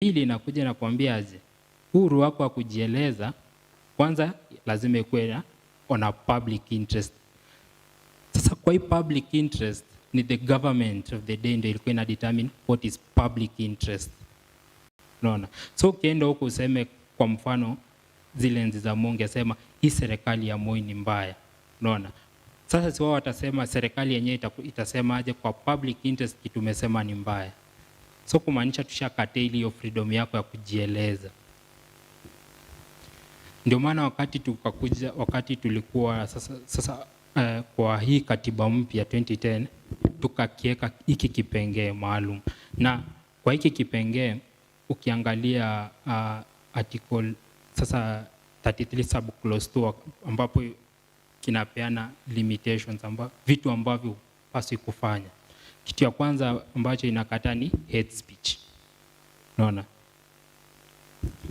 Hili inakuja na kuambia aje, uhuru wako wa kujieleza kwanza lazima ikuwe on a public interest. Sasa kwa hii public interest ni the government of the day ndio ilikuwa ina determine what is public interest. Unaona? So ukienda huko useme kwa mfano zile enzi za Moi ungesema hii serikali ya Moi ni mbaya. Unaona? Sasa si wao watasema serikali yenyewe itasema aje kwa public interest kitu umesema ni mbaya. So kumaanisha tushakata ile hiyo freedom yako ya kujieleza. Ndio maana wakati tulikuwa sasa kwa hii katiba mpya 2010 tukakieka hiki kipengee maalum. Na kwa hiki kipengee ukiangalia article sasa 33 sub clause 2 ambapo kinapeana limitations vitu ambavyo hupaswi kufanya. Kitu ya kwanza ambacho inakata ni hate speech. Unaona?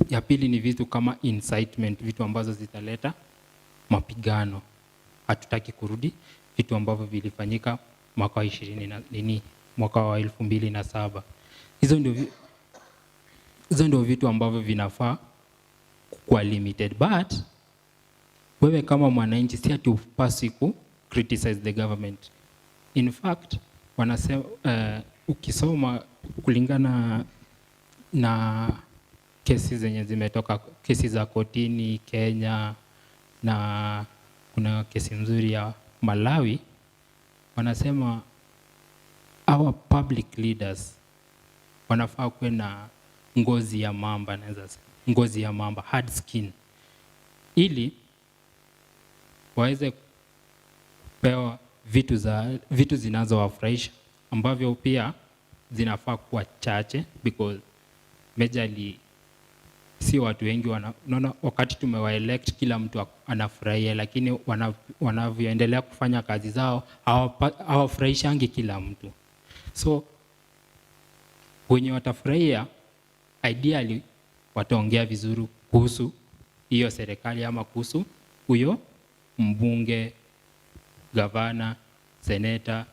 Ya pili ni vitu kama incitement, vitu ambazo zitaleta mapigano. Hatutaki kurudi vitu ambavyo vilifanyika mwaka wa 2007. Hizo ndio vitu ambavyo vinafaa kuwa limited, but wewe kama mwananchi si ati upasi ku criticize the government. In fact, wanasema ukisoma kulingana na kesi zenye zimetoka, kesi za kotini Kenya na kuna kesi nzuri ya Malawi, wanasema our public leaders wanafaa kuwe na ngozi ya mamba, ngozi ya mamba, hard skin, ili waweze kupewa vitu zinazowafurahisha ambavyo pia zinafaa kuwa chache, because majorly si watu wengi wanaona wakati tumewaelect kila mtu anafurahia, lakini wanavyoendelea kufanya kazi zao hawafurahishangi kila mtu. So wenye watafurahia ideally wataongea vizuri kuhusu hiyo serikali ama kuhusu huyo mbunge, gavana, seneta,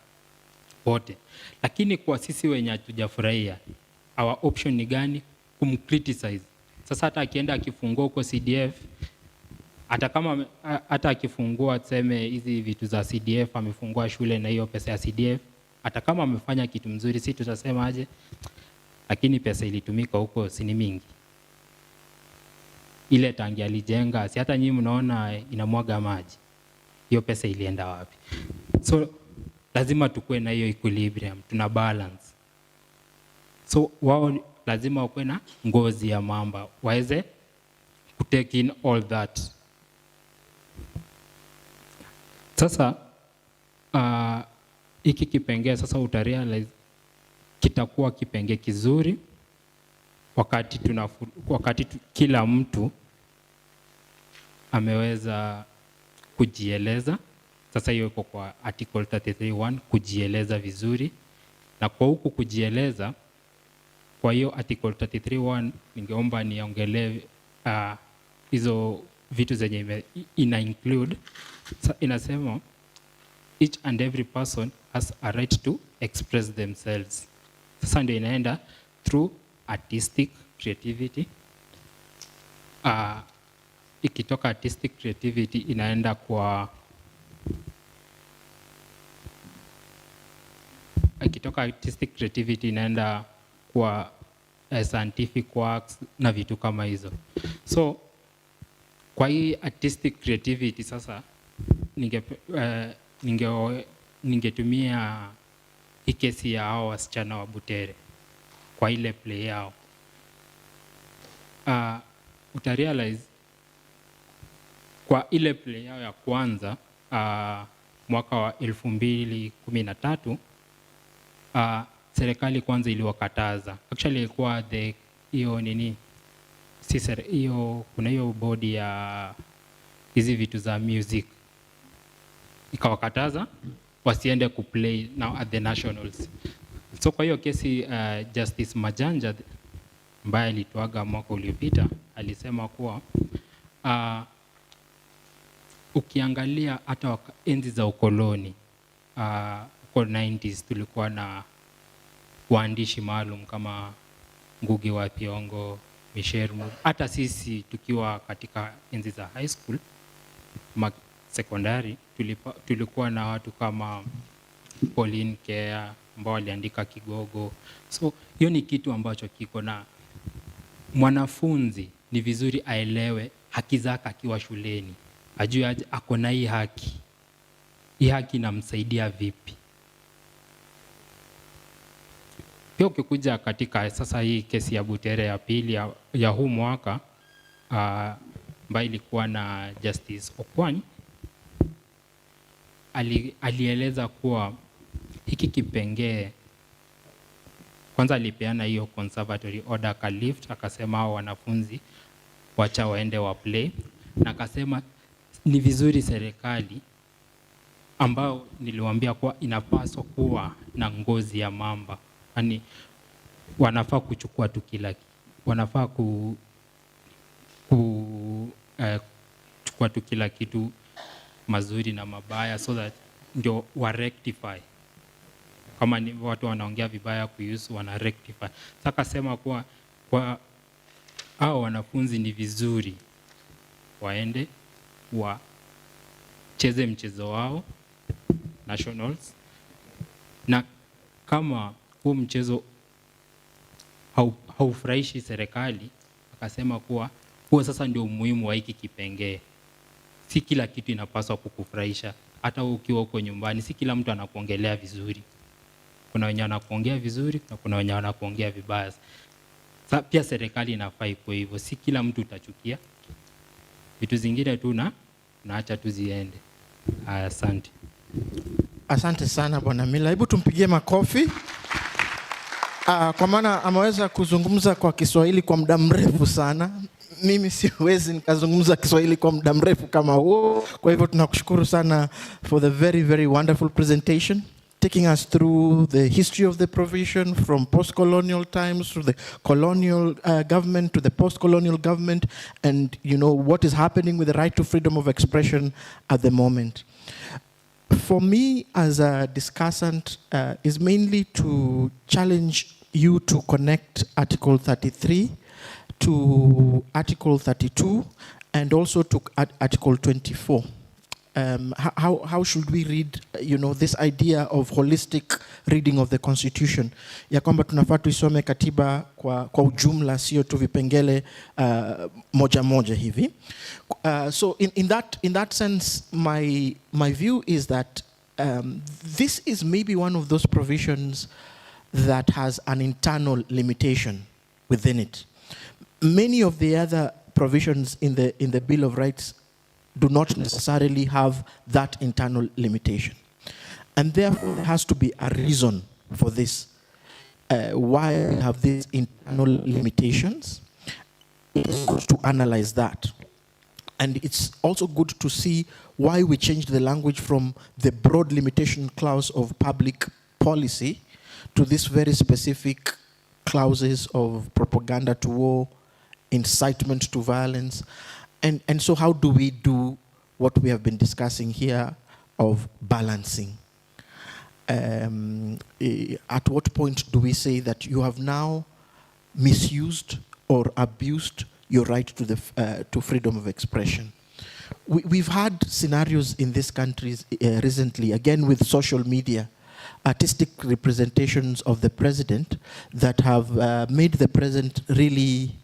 wote. Lakini kwa sisi wenye hatujafurahia, our option ni gani? Kumcriticize. Sasa hata akienda akifungua huko CDF, hata akifungua tuseme hizi vitu za CDF, amefungua shule na hiyo pesa ya CDF, hata kama amefanya kitu mzuri, si tutasema aje, lakini pesa ilitumika huko si ni mingi. Ile tangi alijenga, si hata nyinyi mnaona inamwaga maji. Hiyo pesa ilienda wapi? So lazima tukue na hiyo equilibrium, tuna balance. So wao lazima wakuwe na ngozi ya mamba, waweze kutake in all that. Sasa hiki kipengee sasa utarealize kitakuwa kipengee kizuri wakati kila mtu ameweza kujieleza. Sasa hiyo iko kwa article 33(1), kujieleza vizuri. Na kwa huku kujieleza, kwa hiyo article 33(1) ningeomba niongelee hizo vitu zenye ina include. Inasema each and every person has a right to express themselves. Sasa ndio inaenda through artistic creativity. Ikitoka artistic creativity inaenda kwa scientific works na vitu kama hizo. So kwa hii artistic creativity sasa ningetumia hii kesi ya hao wasichana wa Butere kwa ile play yao. Utarealize kwa ile play yao ya kwanza mwaka wa 2013, serikali kwanza iliwakataza. Actually ilikuwa hiyo nini, hiyo kuna hiyo bodi ya hizi vitu za music ikawakataza wasiende kuplay now at the nationals. So kwa hiyo kesi Justice Majanja ambaye alitoaga mwaka uliopita alisema kuwa ukiangalia hata enzi za ukoloni kwa 90s tulikuwa na waandishi maalum kama Ngugi wa Thiong'o, Mishermu. Hata sisi tukiwa katika enzi za high school, sekondari, tulikuwa na watu kama Pauline Kea ambao waliandika Kigogo. So hiyo ni kitu ambacho kiko na mwanafunzi ni vizuri aelewe haki zake akiwa shuleni. Ajue ako na hii haki. Hii haki inamsaidia vipi? Pia ukikuja katika sasa hii kesi ya Butere ya pili ya huu mwaka ambayo ilikuwa na Justice Okwany, alieleza kuwa hiki kipengee, kwanza alipeana hiyo conservatory order akalift, akasema hao wanafunzi wacha waende wa play, na akasema ni vizuri serikali ambao niliwaambia kuwa inapaswa kuwa na ngozi ya mamba. Yaani wanafaa kuchukua tu kila wanafaa kuchukua tu kila kitu mazuri na mabaya, so that ndio wa rectify. Kama ni watu wanaongea vibaya kuhusu, wana rectify. Sasa akasema kuwa kwa hao wanafunzi ni vizuri waende wacheze mchezo wao nationals, na kama huo mchezo haufurahishi serikali, akasema kuwa huo sasa ndio umuhimu wa hiki kipengee. Si kila kitu inapaswa kukufurahisha. Hata ukiwa huko nyumbani, si kila mtu anakuongelea vizuri. Kuna wenye wanakuongea vizuri na kuna wenye wanakuongea vibaya. Sasa pia serikali inafaa ikuwe hivyo. Si kila mtu utachukia. Vitu zingine tu naacha tu ziende. Asante. Asante sana Bwana Mila. Hebu tumpigie makofi. Kwa maana ameweza kuzungumza kwa Kiswahili kwa muda mrefu sana. Mimi siwezi nikazungumza Kiswahili kwa muda mrefu kama huo. Kwa hivyo tunakushukuru sana for the very, very wonderful presentation, taking us through the history of the provision from post-colonial times through the colonial government to the post-colonial government, and you know what is happening with the right to freedom of expression at the moment. For me as a discussant is mainly to challenge you to connect Article 33 to Article 32 and also to Article 24. How should we read, you know, this idea of holistic reading of the Constitution? Ya kwamba tunafaa tuisome katiba kwa ujumla, sio tu vipengele moja moja hivi. So in that sense, my view is that this is maybe one of those provisions that has an internal limitation within it. Many of the other provisions in the Bill of Rights do not necessarily have that internal limitation. And therefore, there has to be a reason for this. Why we have these internal limitations? It's good to analyze that. And it's also good to see why we changed the language from the broad limitation clause of public policy to this very specific clauses of propaganda to war, incitement to violence. And so how do we do what we have been discussing here of balancing? At what point do we say that you have now misused or abused your right to freedom of expression? We've had scenarios in these countries recently, again with social media, artistic representations of the president that have made the president really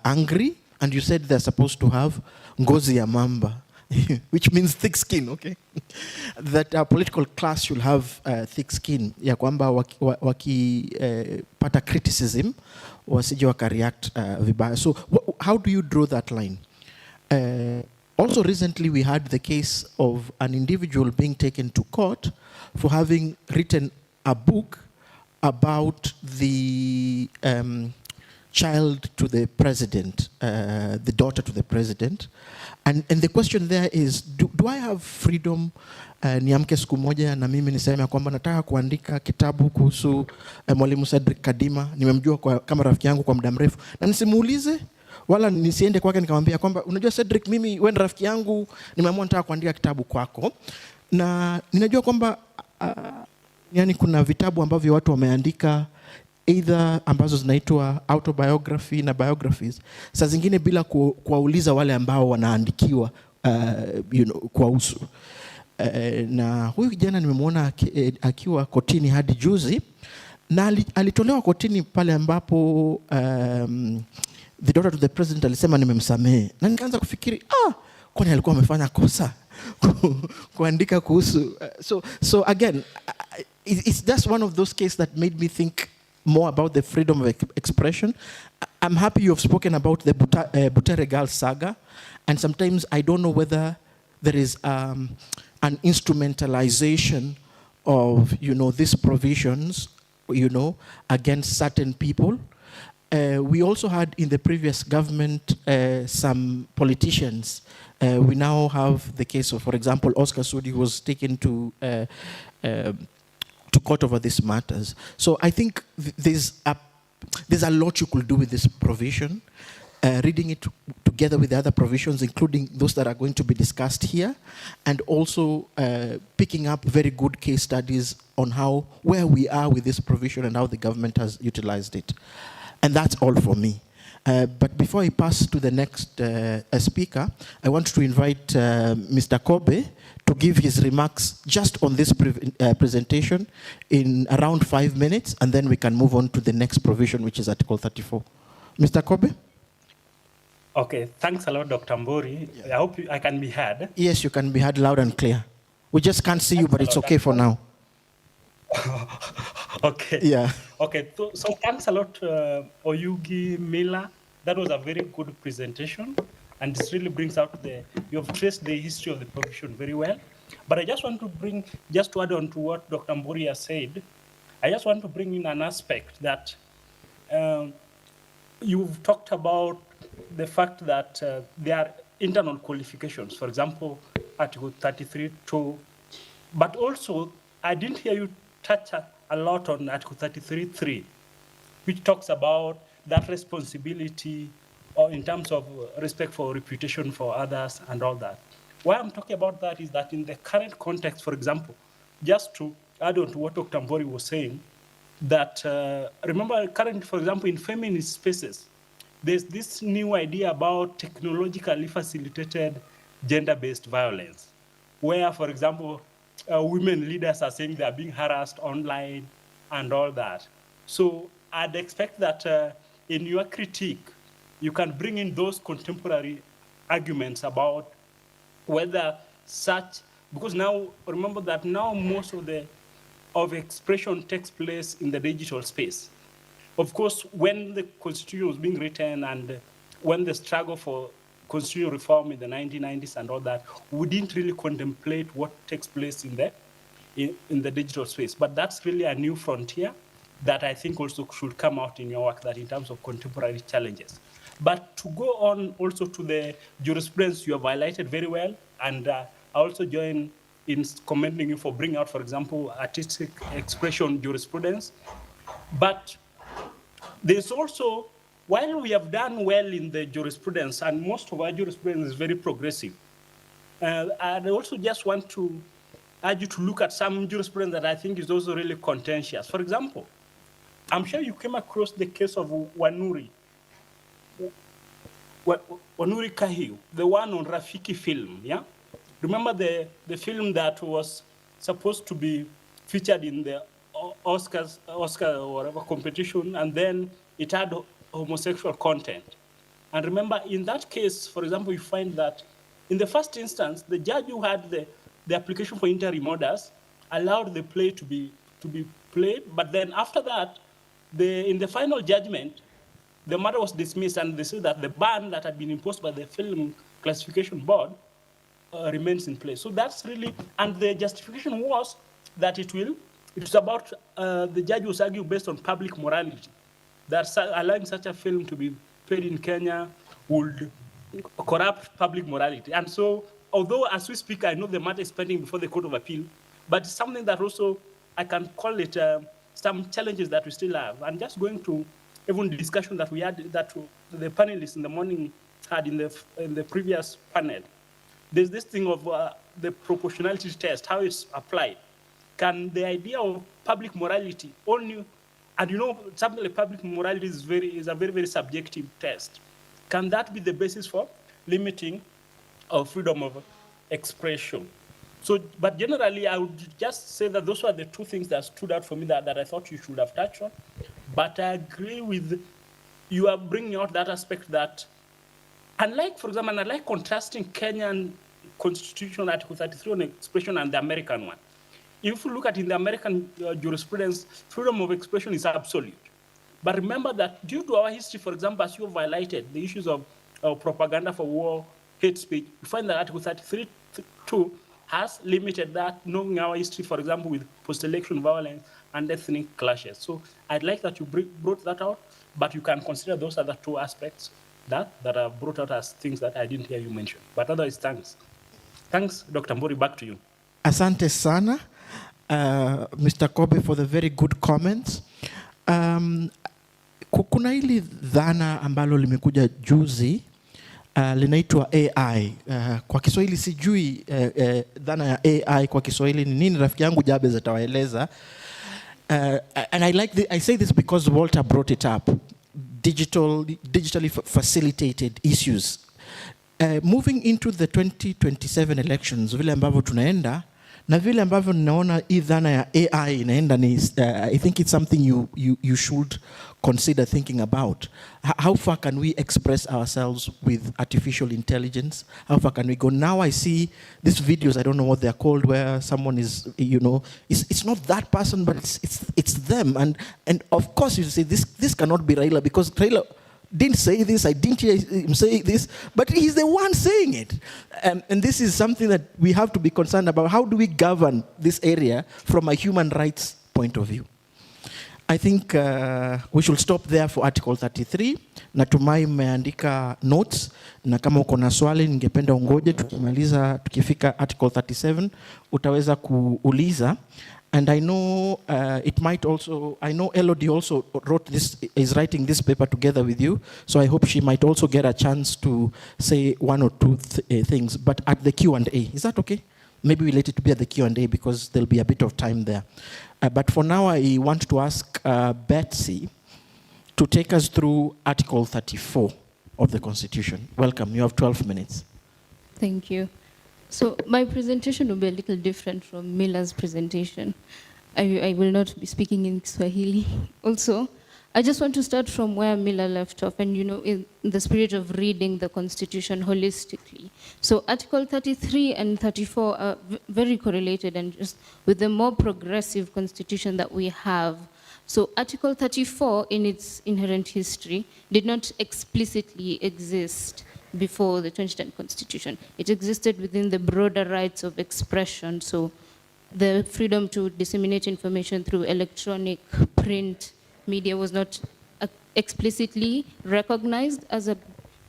angry. And you said they're supposed to have ngozi ya mamba, which means thick skin, okay? That our political class should have thick skin, ya kwamba wakipata criticism, wasije wakareact vibaya. So how do you draw that line? Also recently we had the case of an individual being taken to court for having written a book about the child to the president, the daughter to the president. And the question there is, do I have freedom niamke siku moja na mimi niseme kwamba nataka kuandika kitabu kuhusu Mwalimu Cedric Kadima, nimemjua kama rafiki yangu kwa muda mrefu, na nisimuulize wala nisiende kwake nikamwambia kwamba unajua Cedric, mimi wewe ni rafiki yangu, nimeamua nataka kuandika kitabu kwako. Na ninajua kwamba yani kuna vitabu ambavyo watu wameandika either ambazo zinaitwa autobiography na biographies, saa zingine bila kuwauliza wale ambao wanaandikiwa kuwahusu. Na huyu kijana nimemwona akiwa kotini hadi juzi, na alitolewa kotini pale ambapo the daughter to the president alisema nimemsamehe, na nikaanza kufikiri kwani alikuwa amefanya kosa kuandika kuhusu so again it's just one of those cases that made me think more about the freedom of expression. I'm happy you have spoken about the Butere Girls saga, and sometimes I don't know whether there is an instrumentalization of these provisions against certain people. We also had in the previous government some politicians. We now have the case of, for example, Oscar Sudi, who was taken to court over these matters. So I think there's a lot you could do with this provision, reading it together with the other provisions, including those that are going to be discussed here, and also picking up very good case studies on where we are with this provision and how the government has utilized it. And that's all for me. But before I pass to the next speaker, I want to invite Mr. Kobe to give his remarks just on this presentation in around 5 minutes, and then we can move on to the next provision, which is Article 34. Mr. Kobe? Okay, thanks a lot, Dr. Mbori. Yeah. I hope I can be heard. Yes, you can be heard loud and clear. We just can't see you, but it's okay for now. Okay. Yeah. Okay, so thanks a lot, Oyugi Miller. That was a very good presentation, and this really brings out you have traced the history of the provision very well. But I just want to just to add on to what Dr. Mbori has said, I just want to bring in an aspect that you've talked about the fact that there are internal qualifications, for example, Article 33(2), but also I didn't hear you touch a lot on Article 33(3), which talks about that responsibility or in terms of respect for reputation for others and all that. Why I'm talking about that is that in the current context, for example, just to add on to what Dr. Mbori was saying, that remember currently, for example, in feminist spaces, there's this new idea about technologically facilitated gender-based violence, where, for example, women leaders are saying they are being harassed online and all that. So I'd expect that in your critique, you can bring in those contemporary arguments about whether such, because now, remember that now most of expression takes place in the digital space. Of course, when the Constitution was being written and when the struggle for constitutional reform in the 1990s and all that, we didn't really contemplate what takes place in the digital space. But that's really a new frontier that I think also should come out in your work, that in terms of contemporary challenges. But to go on also to the jurisprudence, you have highlighted very well, and I also join in commending you for bringing out, for example, artistic expression jurisprudence. But there's also, while we have done well in the jurisprudence, and most of our jurisprudence is very progressive, I also just want to urge you to look at some jurisprudence that I think is also really contentious. For example, I'm sure you came across the case of Wanuri Kahiu, the one on Rafiki film, yeah? Remember the film that was supposed to be featured in the Oscar or whatever competition, and then it had homosexual content. And remember, in that case, for example, you find that in the first instance, the judge who had the application for interim orders allowed the play to be played, but then after that, in the final judgment, the matter was dismissed, and they said that the ban that had been imposed by the Film Classification Board remains in place. So that's really, and the justification was that it's about, the judge was arguing based on public morality, that allowing such a film to be played in Kenya would corrupt public morality. And so, although as we speak, I know the matter is pending before the Court of Appeal, but it's something that also, I can call it some challenges that we still have. And just going to even the discussion that we had, that the panelists in the morning had in the previous panel, there's this thing of the proportionality test, how it's applied. Can the idea of public morality only And you know, something like public morality is a very, very subjective test. Can that be the basis for limiting our freedom of expression? So, but generally, I would just say that those were the two things that stood out for me that I thought you should have touched on. But I agree with, you are bringing out that aspect that, unlike, for example, unlike contrasting Kenyan Constitution Article 33 on expression and the American one, if you look at in the American jurisprudence, freedom of expression is absolute. But remember that due to our history, for example, as you have highlighted, the issues of propaganda for war, hate speech, you find that Article 33(2) has limited that, knowing our history, for example, with post-election violence and ethnic clashes. So I'd like that you brought that out, but you can consider those other two aspects that are brought out as things that I didn't hear you mention. But otherwise, thanks. Thanks, Dr. Mburi, back to you. Asante sana, Mr. Kobe, for the very good comments. Kuna hili dhana ambalo limekuja juzi, linaitwa AI. Kwa Kiswahili sijui dhana ya AI kwa Kiswahili ni nini, rafiki yangu Jabez atawaeleza. And I say this because Walter brought it up. Digitally facilitated issues. Moving into the 2027 elections, vile ambavyo tunaenda, na vile ambavyo ninaona hii dhana ya AI inaenda ni, I think it's something you should consider thinking about. How far can we express ourselves with artificial intelligence? How far can we go? Now I see these videos, I don't know what they're called, where someone is, you know, it's not that person, but it's them. And of course you say, this cannot be Raila, because Raila didn't say this, I didn't hear him say this, but he's the one saying it. And this is something that we have to be concerned about. How do we govern this area from a human rights point of view? I think we should stop there for Article 33. Natumai mmeandika notes, na kama uko na swali ningependa ungoje tukimaliza, tukifika Article 37 utaweza kuuliza. And I know I know Elodie also is writing this paper together with you, so I hope she might also get a chance to say one or two things, but at the Q&A. Is that okay? Maybe we let it be at the Q&A because there'll be a bit of time there. But for now, I want to ask Betsy to take us through Article 34 of the Constitution. Welcome, you have 12 minutes. Thank you. So my presentation will be a little different from Miller's presentation. I will not be speaking in Swahili. Also, I just want to start from where Miller left off, and in the spirit of reading the Constitution holistically. So Article 33 and 34 are very correlated, and just with the more progressive Constitution that we have. So Article 34, in its inherent history, did not explicitly exist before the 2010 Constitution. It existed within the broader rights of expression, so the freedom to disseminate information through electronic, print media was not explicitly recognized as a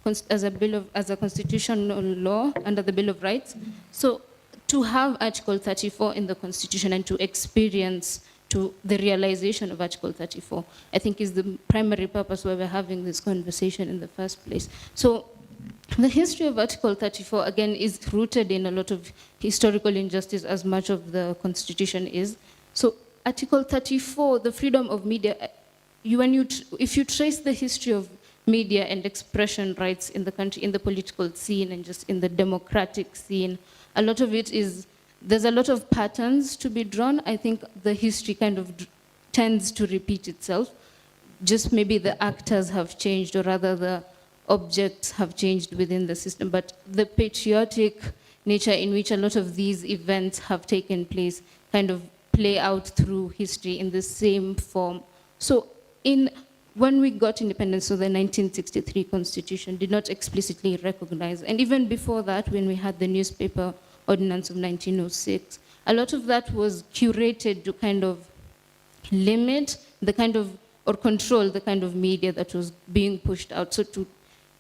constitutional law under the Bill of Rights. So to have Article 34 in the Constitution and to experience to the realization of Article 34, I think is the primary purpose why we're having this conversation in the first place. So the history of Article 34, again, is rooted in a lot of historical injustice, as much of the Constitution is. So Article 34, the freedom of media, if you trace the history of media and expression rights in the country, in the political scene and just in the democratic scene, a lot of it is, there's a lot of patterns to be drawn. I think the history kind of tends to repeat itself. Just maybe the actors have changed, or rather the objects have changed within the system, but the patriotic nature in which a lot of these events have taken place kind of play out through history in the same form. So when we got independence, so the 1963 Constitution did not explicitly recognize, and even before that, when we had the newspaper ordinance of 1906, a lot of that was curated to kind of limit the kind of, or control the kind of media that was being pushed out. So to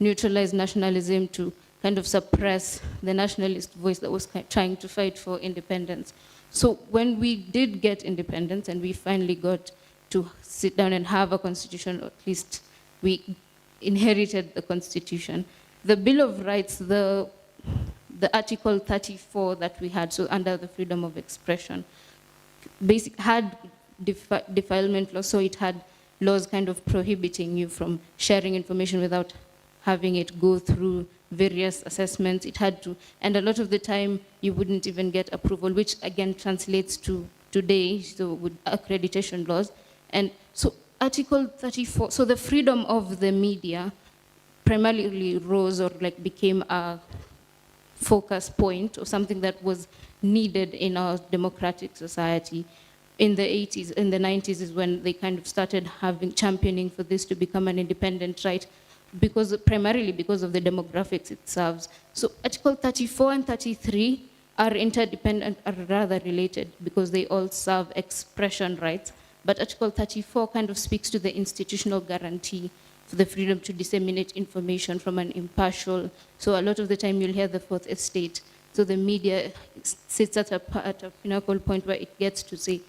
neutralize nationalism, to kind of suppress the nationalist voice that was trying to fight for independence. So when we did get independence and we finally got to sit down and have a constitution, or at least we inherited the Constitution, the Bill of Rights, the Article 34 that we had, so under the freedom of expression, had defilement law, so it had laws kind of prohibiting you from sharing information without having it go through various assessments. It had to, and a lot of the time you wouldn't even get approval, which again translates to today, so with accreditation laws. And so Article 34, so the freedom of the media primarily rose or like became a focus point or something that was needed in our democratic society. In the 80s, in the 90s is when they kind of started championing for this to become an independent right, primarily because of the demographics it serves. So Article 34 and 33 are interdependent, are rather related because they all serve expression rights. But Article 34 kind of speaks to the institutional guarantee for the freedom to disseminate information from an impartial. So a lot of the time you'll hear the fourth estate. So the media sits at a pinnacle point where it gets to say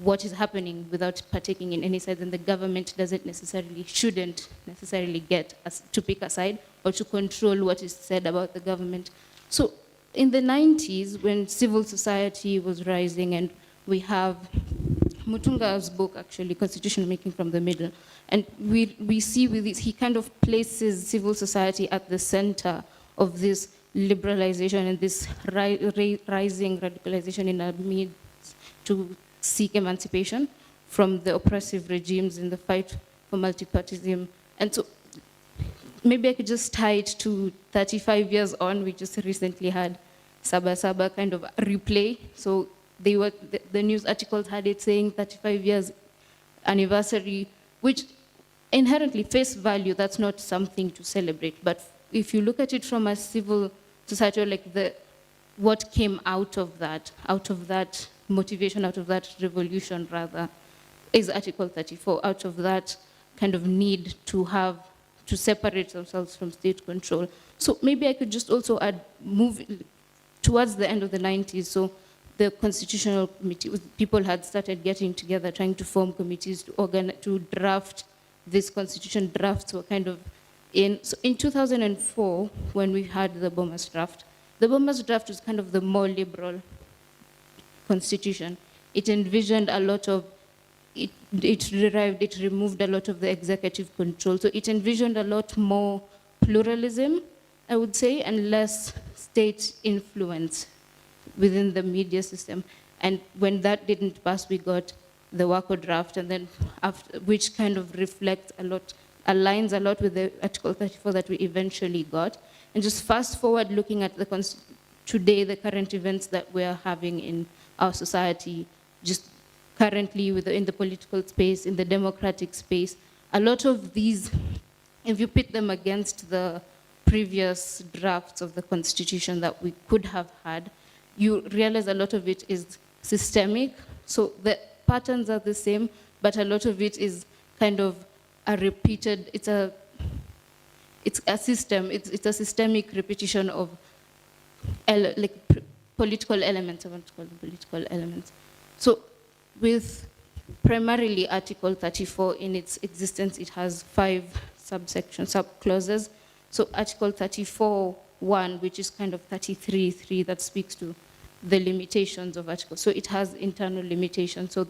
what is happening without partaking in any side, and the government shouldn't necessarily get to pick a side or to control what is said about the government. So in the 90s, when civil society was rising, and we have Mutunga's book, actually, Constitution Making from the Middle, and we see with this, he kind of places civil society at the center of this liberalization and this rising radicalization in our needs to seek emancipation from the oppressive regimes in the fight for multipartyism. And so maybe I could just tie it to 35 years on. We just recently had Saba kind of replay. So the news articles had it saying 35 years anniversary, which inherently face value, that's not something to celebrate. But if you look at it from a civil society, or like what came out of that motivation, out of that revolution rather, is Article 34, out of that kind of need to separate themselves from state control. So maybe I could just also move towards the end of the 90s, so the constitutional committee, people had started getting together, trying to form committees to draft this constitution. Drafts were kind of in. So in 2004, when we had the Bomas draft was kind of the more liberal constitution. It envisioned a lot of, it removed a lot of the executive control. So it envisioned a lot more pluralism, I would say, and less state influence within the media system. And when that didn't pass, we got the Wako draft, and then which kind of reflects a lot, aligns a lot with the Article 34 that we eventually got. And just fast forward looking at today, the current events that we're having in our society, just currently in the political space, in the democratic space, a lot of these, if you pit them against the previous drafts of the Constitution that we could have had, you realize a lot of it is systemic. So the patterns are the same, but a lot of it is kind of a repeated, it's a system, it's a systemic repetition of political elements, I want to call them political elements. So with primarily Article 34 in its existence, it has 5 subsections, sub-clauses. So Article 34(1), which is kind of 33(3), that speaks to the limitations of articles. So it has internal limitations. So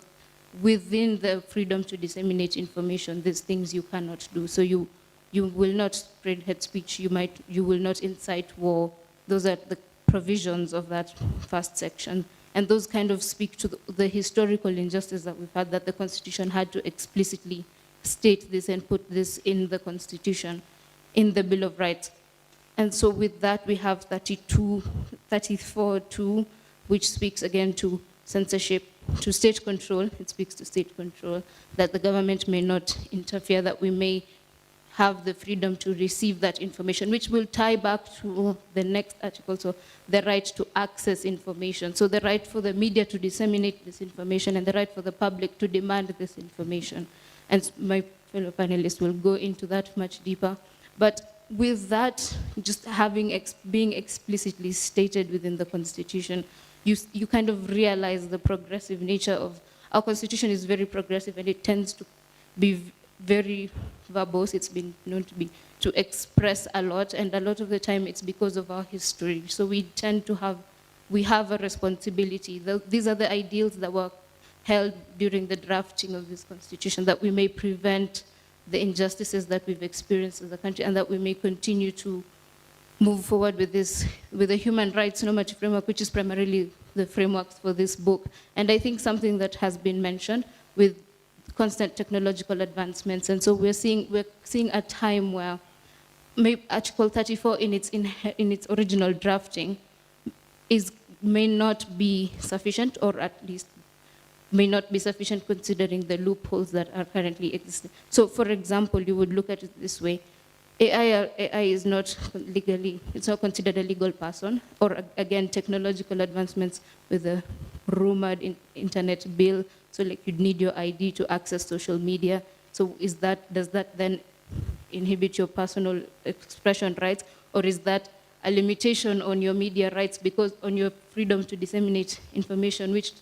within the freedom to disseminate information, there's things you cannot do. So you will not spread hate speech, you will not incite war. Those are the provisions of that first section. And those kind of speak to the historical injustice that we've had, that the Constitution had to explicitly state this and put this in the Constitution, in the Bill of Rights. And so with that, we have 34(2), which speaks again to censorship, to state control. It speaks to state control, that the government may not interfere, that we may have the freedom to receive that information, which will tie back to the next article, so the right to access information. So the right for the media to disseminate this information and the right for the public to demand this information. And my fellow panelists will go into that much deeper. But with that, just being explicitly stated within the Constitution, you kind of realize the progressive nature of, our Constitution is very progressive, and it tends to be very verbose. It's been known to express a lot, and a lot of the time it's because of our history. So we have a responsibility. These are the ideals that were held during the drafting of this constitution, that we may prevent the injustices that we've experienced as a country, and that we may continue to move forward with the human rights normative framework, which is primarily the framework for this book. And I think something that has been mentioned with constant technological advancements. And so we're seeing a time where maybe Article 34 in its original drafting may not be sufficient, or at least may not be sufficient considering the loopholes that are currently existing. So for example, you would look at it this way: AI is not legally, it's not considered a legal person, or again, technological advancements with the rumored internet bill. So like you'd need your ID to access social media. So does that then inhibit your personal expression rights, or is that a limitation on your media rights, because on your freedom to disseminate information, which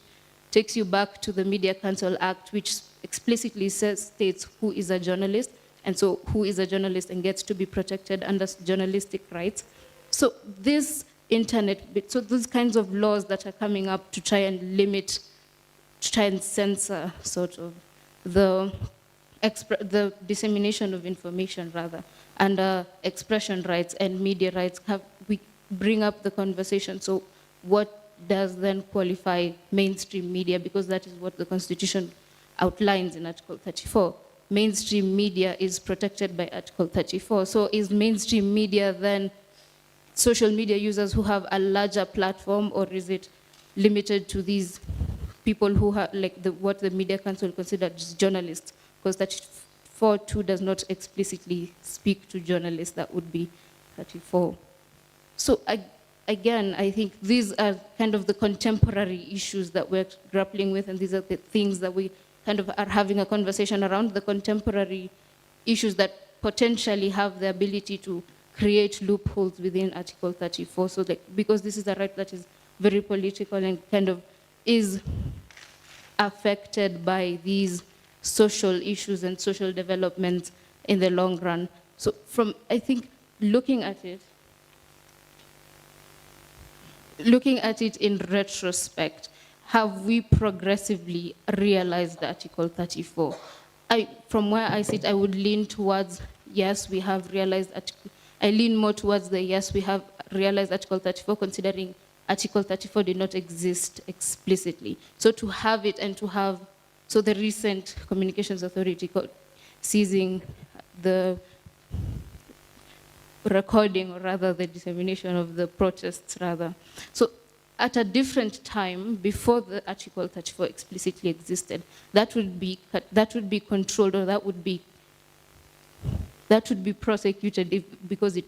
takes you back to the Media Council Act, which explicitly states who is a journalist, and so who is a journalist and gets to be protected under journalistic rights. So this so those kinds of laws that are coming up to try and limit, to try and censor sort of the dissemination of information rather, and expression rights and media rights, we bring up the conversation. So what does then qualify mainstream media? Because that is what the Constitution outlines in Article 34. Mainstream media is protected by Article 34. So is mainstream media then social media users who have a larger platform, or is it limited to these people who have, like what the Media Council considers journalists? Because 34.2 does not explicitly speak to journalists. That would be 34. So again, I think these are kind of the contemporary issues that we're grappling with, and these are the things that we kind of are having a conversation around, the contemporary issues that potentially have the ability to create loopholes within Article 34. So because this is a right that is very political and kind of is affected by these social issues and social developments in the long run. So I think, looking at it in retrospect, have we progressively realized Article 34? From where I sit, I would lean towards, yes, we have realized I lean more towards the yes, we have realized Article 34, considering Article 34 did not exist explicitly. So to have it, and to have, so the recent Communications Authority seizing the recording, or rather the dissemination of the protests rather. So at a different time, before the Article 34 explicitly existed, that would be controlled, or that would be prosecuted because it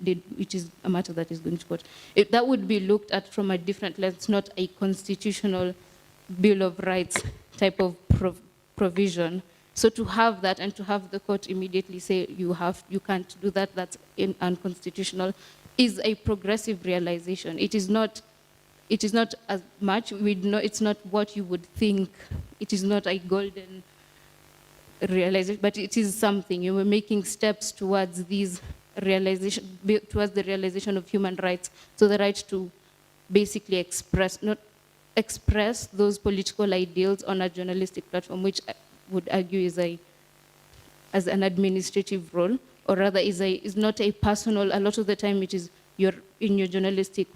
is a matter that is going to court. That would be looked at from a different lens, not a constitutional Bill of Rights type of provision. So to have that, and to have the court immediately say you can't do that, that's unconstitutional, is a progressive realization. It is not as much, it's not what you would think. It is not a golden realization, but it is something. You were making steps towards the realization of human rights. So the right to basically express those political ideals on a journalistic platform, which I would argue is as an administrative role, or rather is not a personal. A lot of the time it is in your journalistic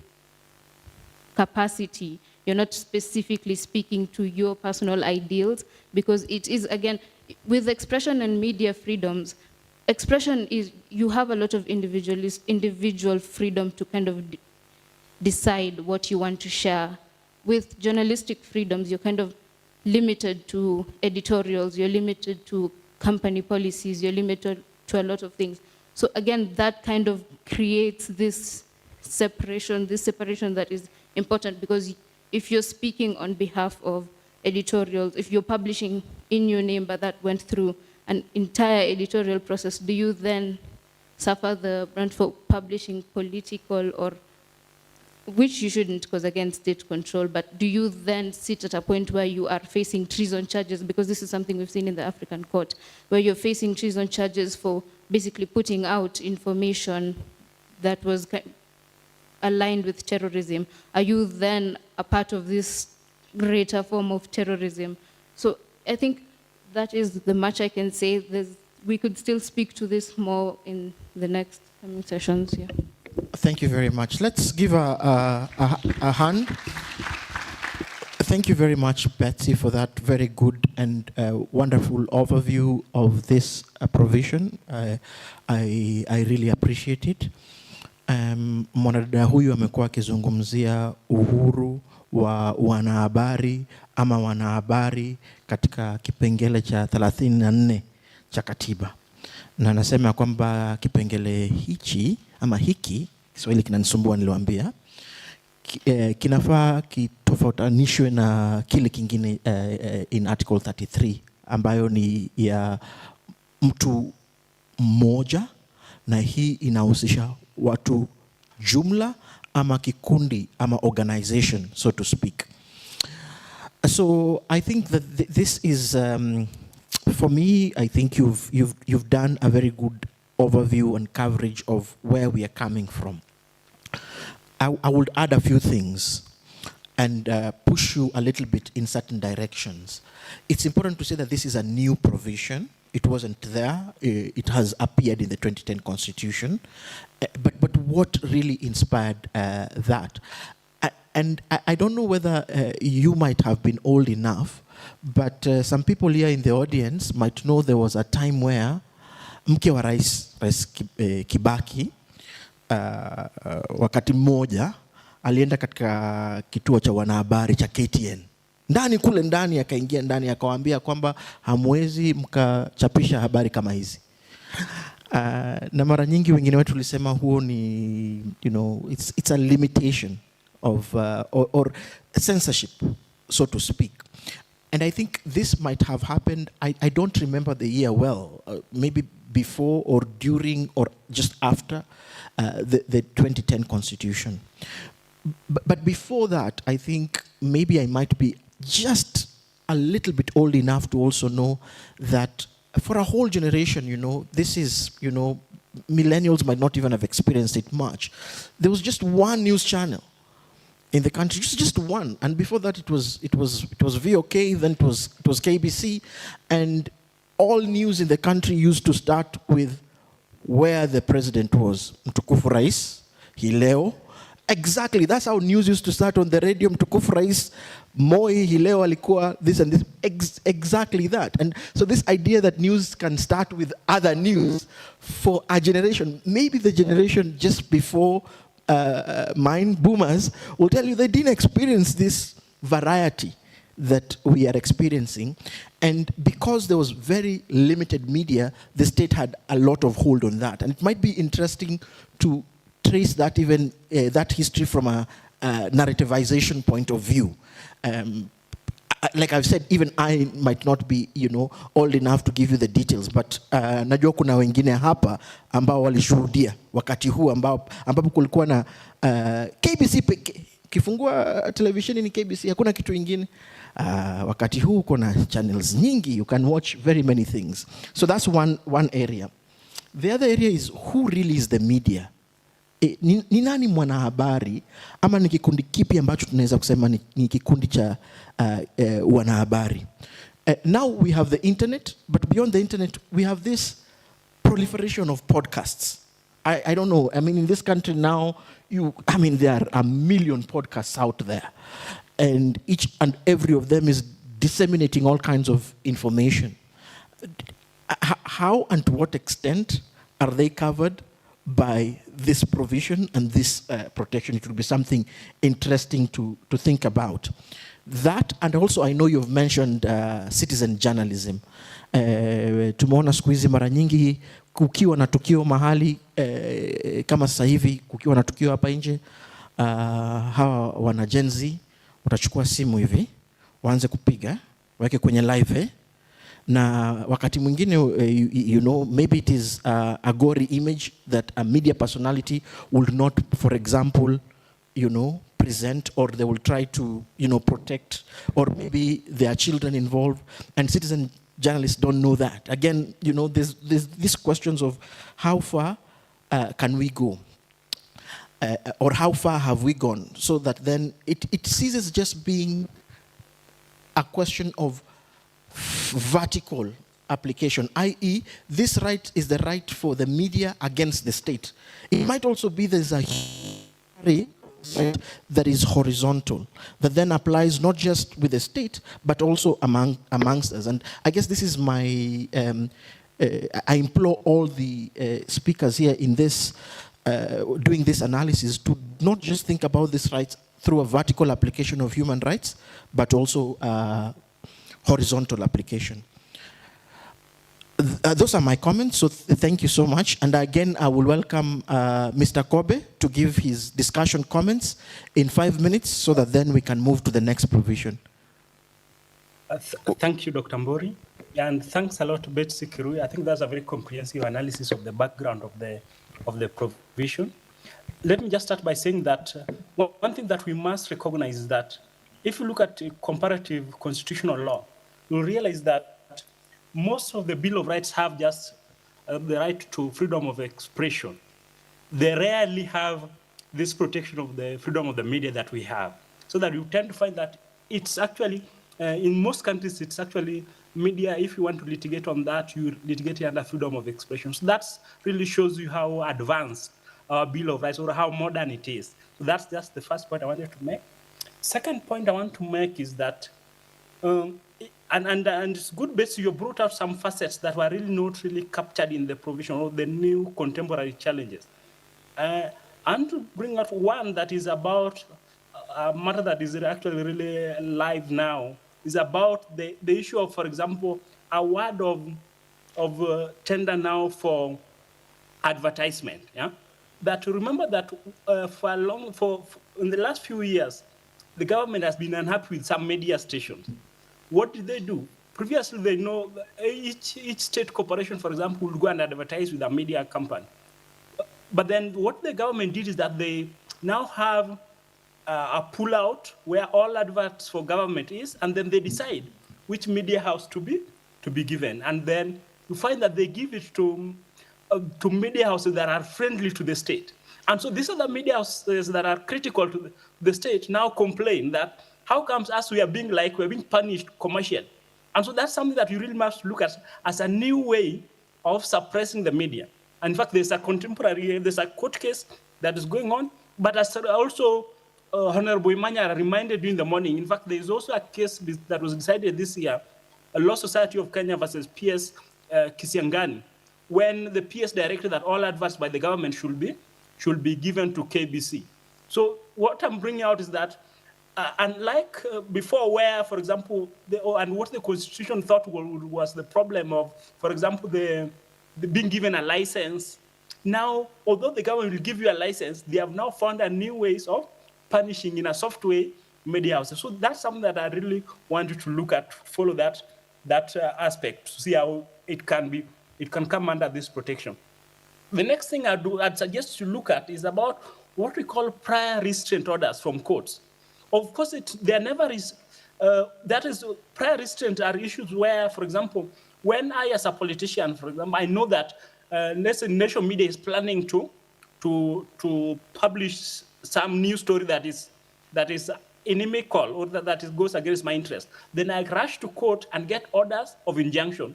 capacity. You're not specifically speaking to your personal ideals, because it is, again, with expression and media freedoms, expression is, you have a lot of individual freedom to kind of decide what you want to share. With journalistic freedoms, you're kind of limited to editorials, you're limited to company policies, you're limited to a lot of things. So again, that kind of creates this separation that is important, because if you're speaking on behalf of editorials, if you're publishing in your name, but that went through an entire editorial process, do you then suffer the brunt for publishing political, or which you shouldn't, because again, state control, but do you then sit at a point where you are facing treason charges? Because this is something we've seen in the African court, where you're facing treason charges for basically putting out information that was aligned with terrorism. Are you then a part of this greater form of terrorism? So I think that is the much I can say. We could still speak to this more in the next coming sessions. Yeah. Thank you very much. Let's give a hand. Thank you very much, Betsy, for that very good and wonderful overview of this provision. I really appreciate it. Mwanadada huyu amekuwa akizungumzia uhuru wa wanahabari ama wanahabari katika kipengele cha 34 cha katiba. Na nasema kwamba kipengele hichi ama hiki, Kiswahili kinanisumbua niliwaambia, kinafaa kitofautanishwe na kile kingine in Article 33 ambayo ni ya mtu mmoja, na hii inahusisha watu jumla ama kikundi ama organization, so to speak. So I think that this is, for me, I think you've done a very good overview and coverage of where we are coming from. I would add a few things and push you a little bit in certain directions. It's important to say that this is a new provision. It wasn't there. It has appeared in the 2010 Constitution. But what really inspired that? And I don't know whether you might have been old enough, but some people here in the audience might know there was a time where mke wa Rais Kibaki, wakati mmoja alienda katika kituo cha wanahabari cha KTN. Kule ndani akaingia ndani akawaambia kwamba hamwezi mkachapisha habari kama hizi. Na mara nyingi wengine wetu tulisema huo ni, you know, it's a limitation of or censorship, so to speak. And I think this might have happened, I don't remember the year well, maybe before or during or just after the 2010 Constitution. But before that, I think maybe I might be just a little bit old enough to also know that for a whole generation, you know, this is, you know, millennials might not even have experienced it much. There was just one news channel in the country, just one. And before that, it was VOK, then it was KBC, and all news in the country used to start with where the president was. Mtukufu Rais, Hileo. Exactly, that's how news used to start on the radio. Mtukufu Rais, Moi, Hileo alikuwa this and this. Exactly that. And so this idea that news can start with other news for a generation, maybe the generation just before mine, boomers, will tell you they didn't experience this variety that we are experiencing. And because there was very limited media, the state had a lot of hold on that. And it might be interesting to trace that even that history from a narrativization point of view. Like I've said, even I might not be, you know, old enough to give you the details, but najua kuna wengine hapa ambao walishuhudia wakati huu ambapo kulikuwa na KBC pekee. Kifungua televisheni ni KBC, hakuna kitu ingine. Wakati huu kuna channels nyingi, you can watch very many things. So that's one area. The other area is who really is the media. Ni nani mwanahabari ama ni kikundi kipi ambacho tunaweza kusema ni kikundi cha wanahabari. Now we have the internet, but beyond the internet we have this proliferation of podcasts. I don't know, I mean in this country now there are a million podcasts out there, and each and every of them is disseminating all kinds of information. How and to what extent are they covered by this provision and this protection? It will be something interesting to think about. That, and also I know you've mentioned citizen journalism. Tumeona siku hizi mara nyingi kukiwa na tukio mahali, kama sasa hivi kukiwa na tukio hapa nje, hawa wana Gen Z watachukua simu hivi, waanze kupiga, waweke kwenye live, na wakati mwingine, you know, maybe it is a gory image that a media personality will not, for example, you know, present, or they will try to, you know, protect, or maybe there are children involved, and citizen journalists don't know that. Again, you know, there's these questions of how far can we go, or how far have we gone, so that then it ceases just being a question of vertical application, i.e., this right is the right for the media against the state. It might also be there's a right that is horizontal, that then applies not just with the state, but also amongst us. And I guess this is my, I implore all the speakers here in this, doing this analysis, to not just think about this rights through a vertical application of human rights, but also horizontal application. Those are my comments, so thank you so much. And again, I will welcome Mr. Kobe to give his discussion comments in 5 minutes, so that then we can move to the next provision. Thank you, Dr. Mbori. And thanks a lot to Betsy Kirui. I think that's a very comprehensive analysis of the background of the provision. Let me just start by saying that one thing that we must recognize is that if you look at comparative constitutional law, you'll realize that most of the Bill of Rights have just the right to freedom of expression. They rarely have this protection of the freedom of the media that we have. So that you tend to find that it's actually, in most countries, it's actually media, if you want to litigate on that, you litigate under freedom of expression. So that really shows you how advanced our Bill of Rights, or how modern it is. So that's just the first point I wanted to make. Second point I want to make is that, and it's good, Betsy, you brought out some facets that were really not really captured in the provision, or the new contemporary challenges. I want to bring out one that is about a matter that is actually really live now, is about the issue of, for example, award of tender now for advertisement. Yeah, that remember that in the last few years, the government has been unhappy with some media stations. What did they do? Previously, they know each state corporation, for example, would go and advertise with a media company. But then what the government did is that they now have a pull-out where all adverts for government is, and then they decide which media house to be given. And then you find that they give it to media houses that are friendly to the state. And so these are the media houses that are critical to the state now complain that, how comes us we're being punished commercially? And so that's something that you really must look at as a new way of suppressing the media. And in fact, there's a court case that is going on, but as also Honorable Imanya reminded you in the morning, in fact, there's also a case that was decided this year, a Law Society of Kenya versus PS Kisiangani, when the PS directed that all adverts by the government should be given to KBC. So what I'm bringing out is that, unlike before, where, for example, and what the Constitution thought was the problem of, for example, the being given a license. Now, although the government will give you a license, they have now found a new ways of punishing in a soft way media houses. So that's something that I really wanted to look at, follow that aspect, to see how it can come under this protection. The next thing I'd suggest you look at is about what we call prior restraint orders from courts. Of course, there never is, that is, prior restraint are issues where, for example, when I, as a politician, for example, I know that, let's say, national media is planning to publish some news story that is inimical, or that goes against my interest, then I rush to court and get orders of injunction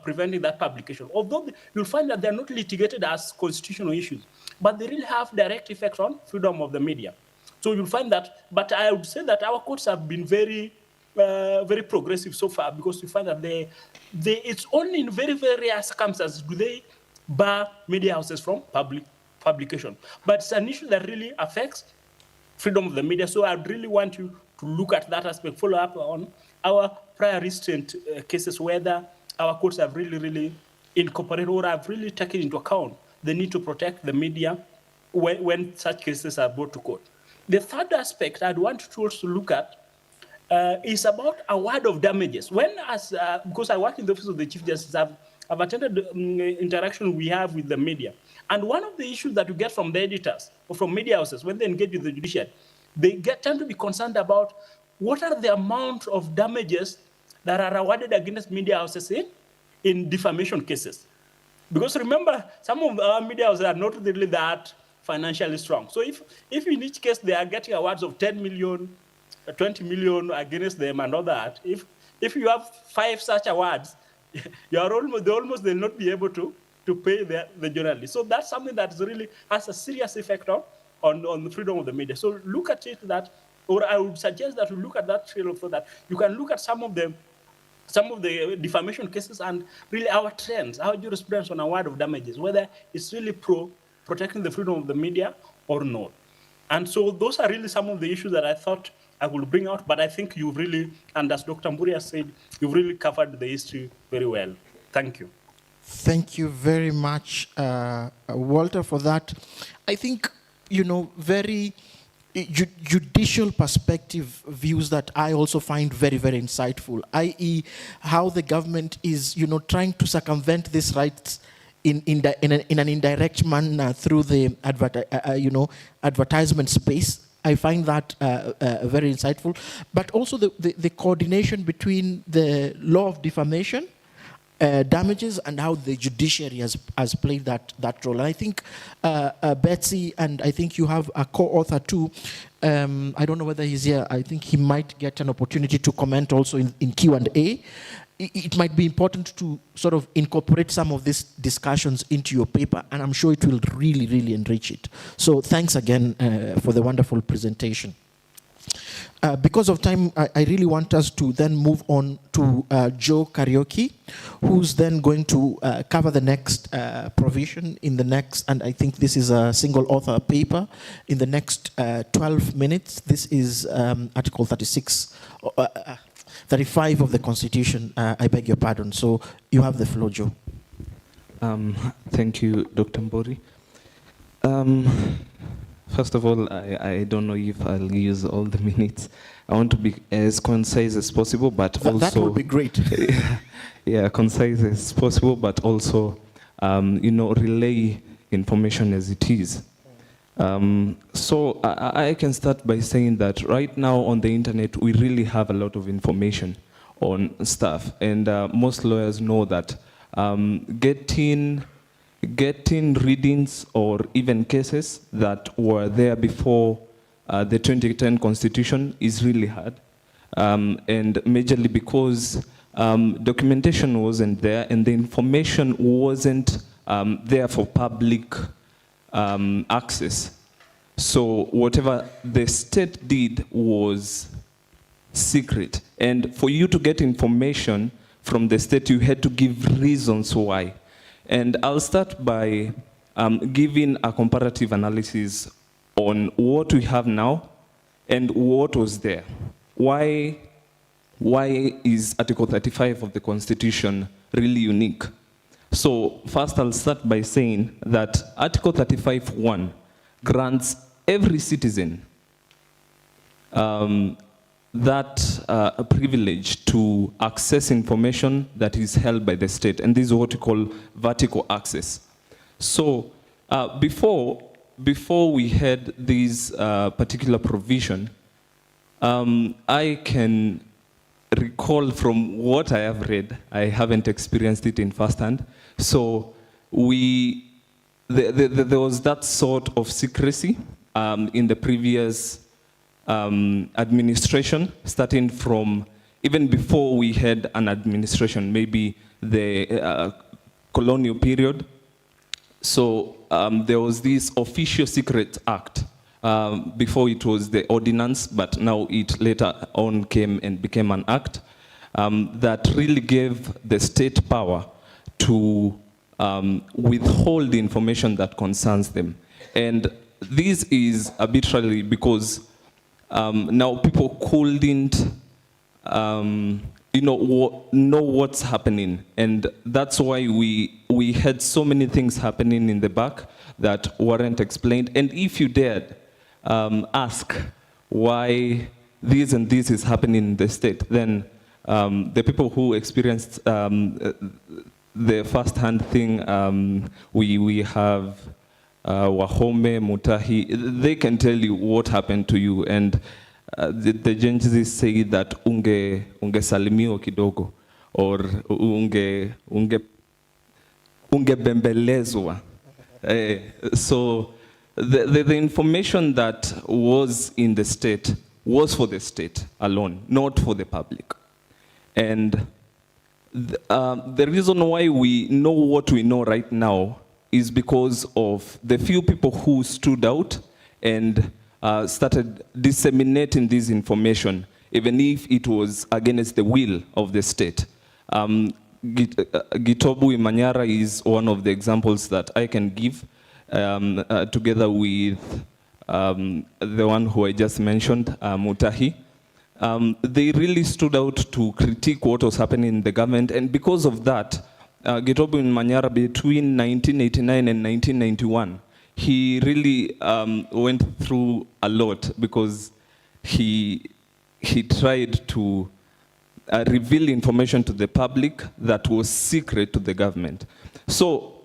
preventing that publication. Although you'll find that they're not litigated as constitutional issues, but they really have direct effect on freedom of the media. So you'll find that, but I would say that our courts have been very, very progressive so far, because you find that it's only in very, very rare circumstances do they bar media houses from publication. But it's an issue that really affects freedom of the media. So I'd really want you to look at that aspect, follow up on our prior restraint cases, whether our courts have really, really incorporated or have really taken into account the need to protect the media when such cases are brought to court. The third aspect I'd want to also look at is about award of damages. Because I work in the Office of the Chief Justice, I've attended interaction we have with the media. And one of the issues that you get from the editors or from media houses when they engage with the judiciary, they tend to be concerned about what are the amount of damages that are awarded against media houses in defamation cases. Because remember, some of our media houses are not really that financially strong. So if in each case they are getting awards of 10 million, 20 million against them and all that, if if you have 5 such awards, they'll not be able to pay the journalists. So that's something that really has a serious effect on the freedom of the media. So look at it or I would suggest that you look at that trail of thought, that you can look at some of the defamation cases and really our trends, our jurisprudence on award of damages, whether it's really protecting the freedom of the media or not. And so those are really some of the issues that I thought I will bring out, but I think you've really, and as Dr. Mburi has said, you've really covered the history very well. Thank you. Thank you very much, Walter, for that. I think, very judicial perspective views that I also find very, very insightful, i.e. how the government is, trying to circumvent these rights in an indirect manner through the advertisement space. I find that very insightful. But also the coordination between the law of defamation, damages, and how the judiciary has played that role. And I think Betsy, and I think you have a co-author too, I don't know whether he's here, I think he might get an opportunity to comment also in Q&A. It might be important to sort of incorporate some of these discussions into your paper, and I'm sure it will really, really enrich it. So thanks again for the wonderful presentation. Because of time, I really want us to then move on to Joe Karaoke, who's then going to cover the next provision in the next, and I think this is a single author paper, in the next 12 minutes. This is Article 35 of the Constitution. I beg your pardon. So you have the floor, Joe. Thank you, Dr. Mburi. First of all, I don't know if I'll use all the minutes. I want to be as concise as possible, but also... That would be great. Yeah, concise as possible, but also, relay information as it is. So I can start by saying that right now on the internet, we really have a lot of information on stuff. And most lawyers know that getting readings or even cases that were there before the 2010 Constitution is really hard. And majorly because documentation wasn't there and the information wasn't there for public access. So whatever the state did was secret. And for you to get information from the state, you had to give reasons why. And I'll start by giving a comparative analysis on what we have now and what was there. Why is Article 35 of the Constitution really unique? So first I'll start by saying that Article 35(1) grants every citizen that a privilege to access information that is held by the state, and this is what we call vertical access. So before we had this particular provision, I can recall from what I have read, I haven't experienced it in firsthand. So there was that sort of secrecy in the previous administration, starting from even before we had an administration, maybe the colonial period. So there was this Official Secret Act. Before it was the ordinance, but now it later on came and became an act that really gave the state power to withhold the information that concerns them. And this is arbitrary because now people couldn't know what's happening. And that's why we had so many things happening in the back that weren't explained. And if you dared ask why this and this is happening in the state, then the people who experienced the first-hand thing, we have Wahome, Mutahi, they can tell you what happened to you. And the judges say that unge salimio kidogo, or unge bembelezwa. So the information that was in the state was for the state alone, not for the public. And the reason why we know what we know right now is because of the few people who stood out and started disseminating this information, even if it was against the will of the state. Gitobu Imanyara is one of the examples that I can give, together with the one who I just mentioned, Mutahi. They really stood out to critique what was happening in the government, and because of that, Gitobu Imanyara, between 1989 and 1991, he really went through a lot because he tried to reveal information to the public that was secret to the government. So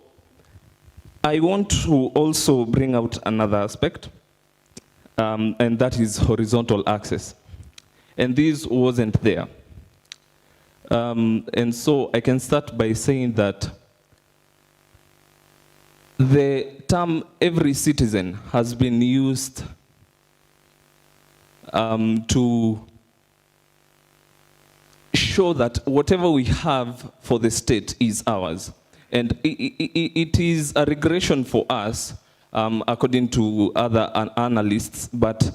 I want to also bring out another aspect, and that is horizontal access. And this wasn't there. And so I can start by saying that the term every citizen has been used to show that whatever we have for the state is ours. And it is a regression for us, according to other analysts, but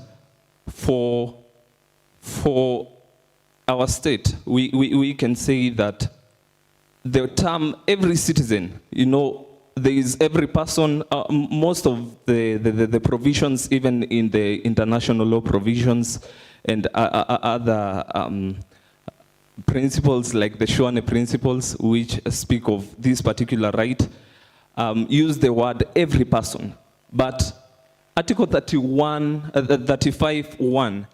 for our state, we can say that the term every citizen, you know, there is every person, most of the provisions, even in the international law provisions and other principles like the Shwane principles, which speak of this particular right, use the word every person. But Article 35(1)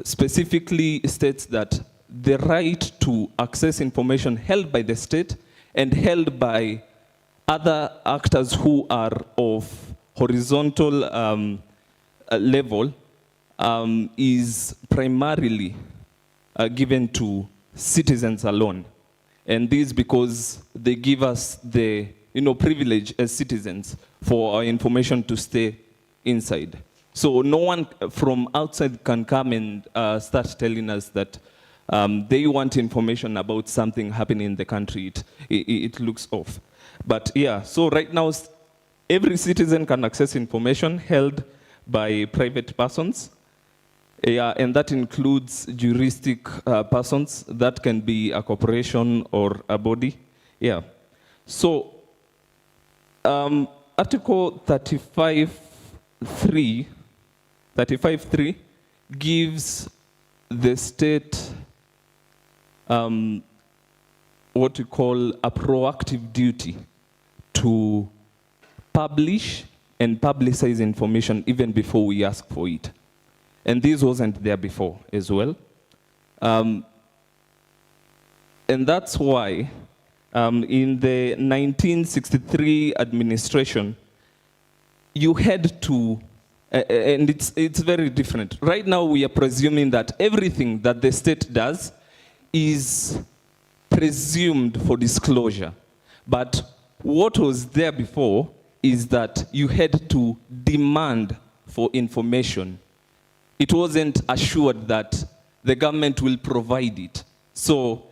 specifically states that the right to access information held by the state and held by other actors who are of horizontal level is primarily given to citizens alone. And this because they give us the privilege as citizens for our information to stay inside. So no one from outside can come and start telling us that they want information about something happening in the country. It looks off. But yeah, so right now, every citizen can access information held by private persons. Yeah, and that includes juristic persons. That can be a corporation or a body. Yeah. So Article 35(3) gives the state what we call a proactive duty to publish and publicize information even before we ask for it. And this wasn't there before as well. And that's why in the 1963 administration, you had to, and it's very different. Right now we are presuming that everything that the state does is presumed for disclosure. But what was there before is that you had to demand for information. It wasn't assured that the government will provide it. So,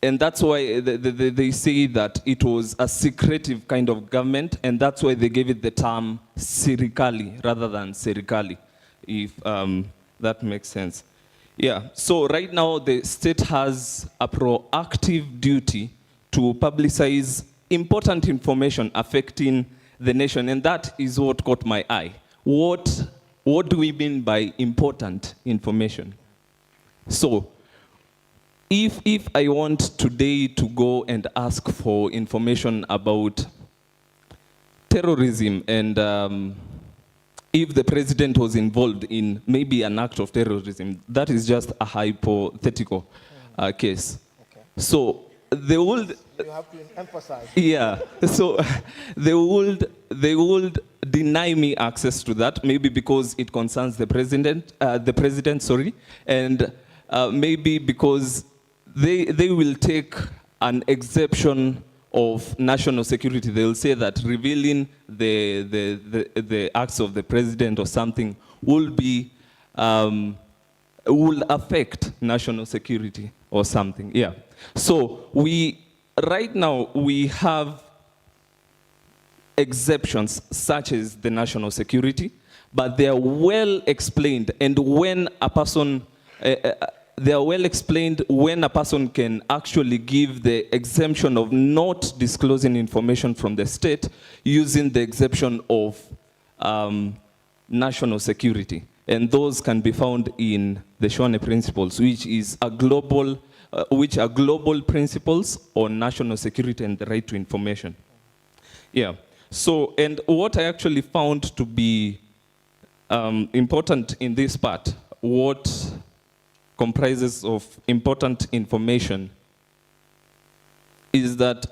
and that's why they say that it was a secretive kind of government, and that's why they gave it the term serikali rather than serikali, if that makes sense. Yeah, so right now the state has a proactive duty to publicize important information affecting the nation, and that is what caught my eye. What do we mean by important information? So, if I want today to go and ask for information about terrorism and if the president was involved in maybe an act of terrorism, that is just a hypothetical case. Okay. So they would... You have to emphasize. Yeah, so they would deny me access to that, maybe because it concerns the president, and maybe because they will take an exception of national security. They will say that revealing the acts of the president or something will affect national security. or something. Yeah. So right now we have exceptions such as the national security, but they are well explained. And when a person, they are well explained when a person can actually give the exemption of not disclosing information from the state using the exception of national security. And those can be found in the Shwane Principles, which are global principles on national security and the right to information. Yeah. So, and what I actually found to be important in this part, what comprises of important information, is that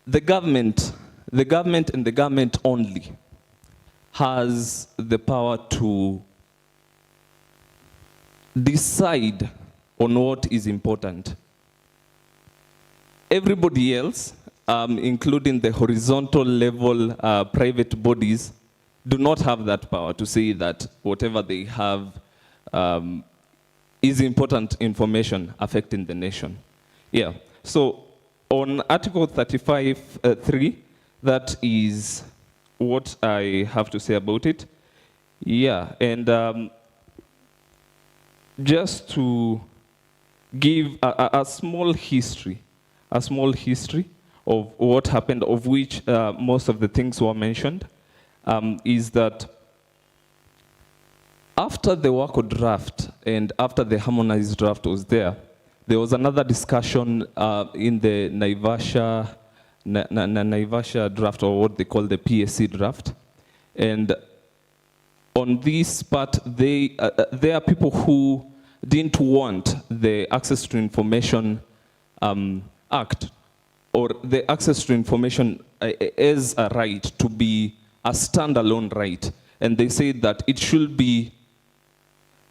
the government and the government only has the power to decide on what is important. Everybody else, including the horizontal level private bodies, do not have that power to say that whatever they have is important information affecting the nation. Yeah. So on Article 35(3), that is what I have to say about it. Yeah, and just to give a small history of what happened, of which most of the things were mentioned, is that after the WACO draft and after the harmonized draft was there was another discussion in the Naivasha draft, or what they call the PSC draft. And on this part, there are people who didn't want the Access to Information Act, or the Access to Information as a right, to be a standalone right. And they say that it should be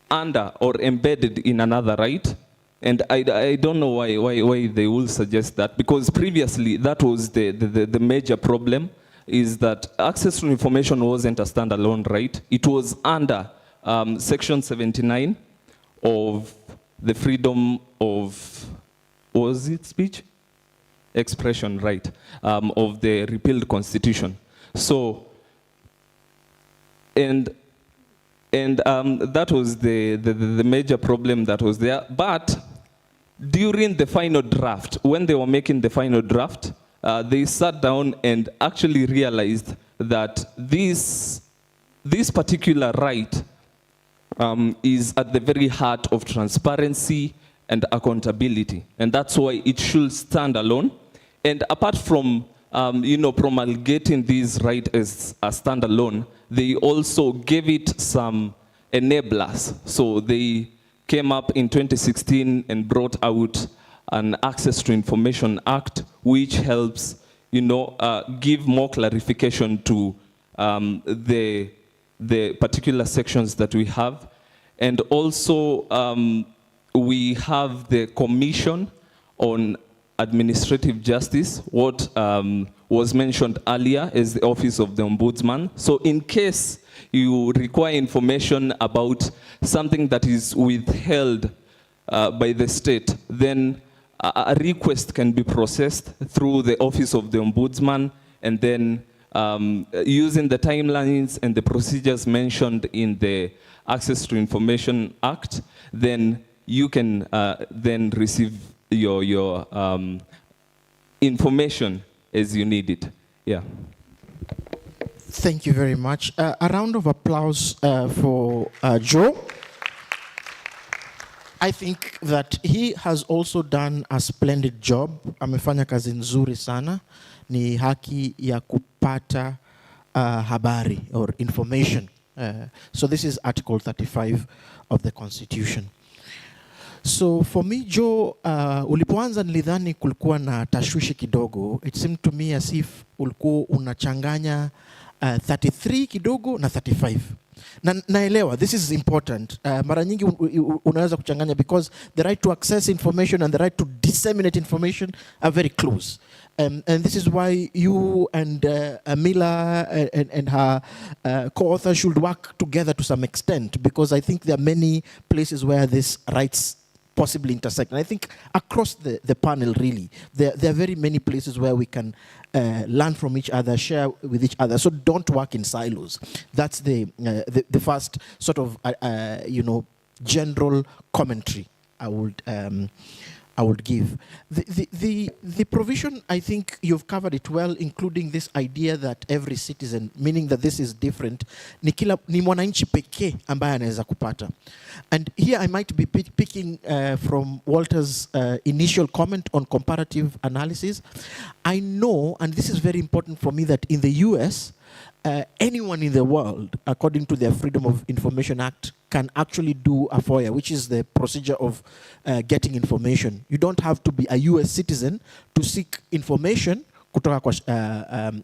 under or embedded in another right. And I don't know why they will suggest that, because previously that was the major problem, is that access to information wasn't a standalone right. It was under Section 79 of the freedom of, was it speech? Expression right, of the repealed Constitution. So, and that was the major problem that was there. But during the final draft, when they were making the final draft, they sat down and actually realized that this particular right is at the very heart of transparency and accountability, and that's why it should stand alone. And apart from promulgating this right as a standalone, they also gave it some enablers. So they came up in 2016 and brought out an Access to Information Act, which helps, give more clarification to the particular sections that we have. And also, we have the Commission on Administrative Justice, what was mentioned earlier as the Office of the Ombudsman. So in case you require information about something that is withheld by the state, then a request can be processed through the Office of the Ombudsman, and then using the timelines and the procedures mentioned in the Access to Information Act, then you can then receive your information as you need it. Yeah. Thank you very much. A round of applause for Joe. I think that he has also done a splendid job. Amefanya kazi nzuri sana. Ni haki ya kupata habari or information. So this is Article 35 of the Constitution. So for me, Joe, ulipoanza nilidhani kulikuwa na tashwishi kidogo. It seemed to me as if ulikuwa unachanganya 33 kidogo na 35. Naelewa, this is important. Mara nyingi unaweza kuchanganya because the right to access information and the right to disseminate information are very close. And this is why you and Amila and her co-author should work together to some extent, because I think there are many places where these rights possibly intersect. And I think across the panel, really, there are very many places where we can learn from each other, share with each other. So don't work in silos. That's the first sort of, general commentary I would give. The provision, I think you've covered it well, including this idea that every citizen, meaning that this is different, ni mwananchi pekee ambaye anaweza kupata. And here I might be picking from Walter's initial comment on comparative analysis. I know, and this is very important for me, that in the US, anyone in the world, according to their Freedom of Information Act, can actually do a FOIA, which is the procedure of getting information. You don't have to be a US citizen to seek information kutoka kwa